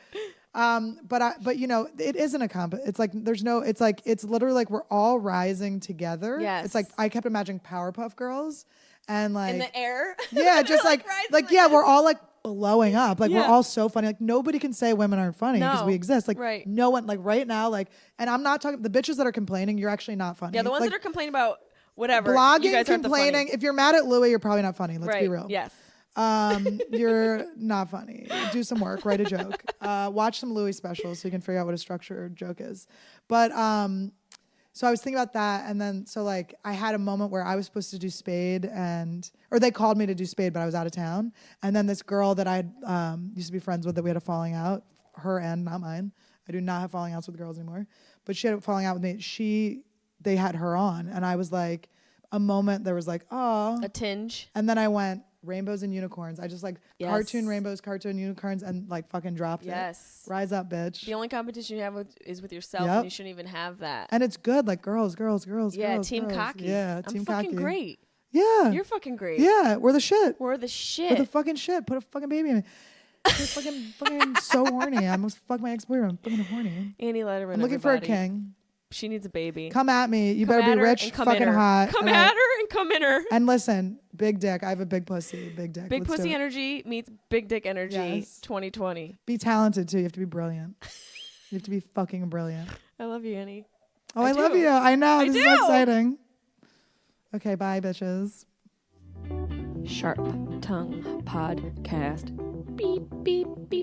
But you know, it isn't a comp. It's like it's literally like we're all rising together. Yes. It's like I kept imagining Powerpuff Girls, and like in the air. Yeah, just like we're all like blowing up. Like we're all so funny. Like nobody can say women aren't funny because we exist. Like no one. Like right now. Like, and I'm not talking the bitches that are complaining. You're actually not funny. Yeah, the ones that are complaining about. Whatever. Blogging, you guys complaining. If you're mad at Louis, you're probably not funny. Let's be real. Yes. You're not funny. Do some work. Write a joke. Watch some Louis specials so you can figure out what a structured joke is. But so I was thinking about that, and then so like I had a moment where I was supposed to do Spade, or they called me to do Spade, but I was out of town. And then this girl that I used to be friends with, that we had a falling out, her end, not mine. I do not have falling outs with girls anymore. But she had a falling out with me. They had her on, and I was like, a moment there was like, oh, a tinge, and then I went rainbows and unicorns. I just like cartoon rainbows, cartoon unicorns, and like fucking dropped it. Rise up, bitch. The only competition you have is with yourself, and you shouldn't even have that. And it's good, like girls. Yeah, team girls. cocky. Yeah, I'm fucking great. Yeah, you're fucking great. Yeah, we're the shit. We're the shit. We're the fucking shit. Put a fucking baby in me. fucking so horny. I almost fuck my ex-boyfriend. I'm fucking horny. Annie Lederman. I'm looking for a king. She needs a baby. Come at me. You better be rich, fucking hot. Come at her and come in her. And listen, big dick. I have a big pussy. Big dick. Big pussy energy meets big dick energy. Yes. 2020. Be talented too. You have to be brilliant. You have to be fucking brilliant. I love you, Annie. Oh, I love you. I know. This is so exciting. Okay, bye, bitches. Sharp Tongue Podcast. Beep, beep, beep.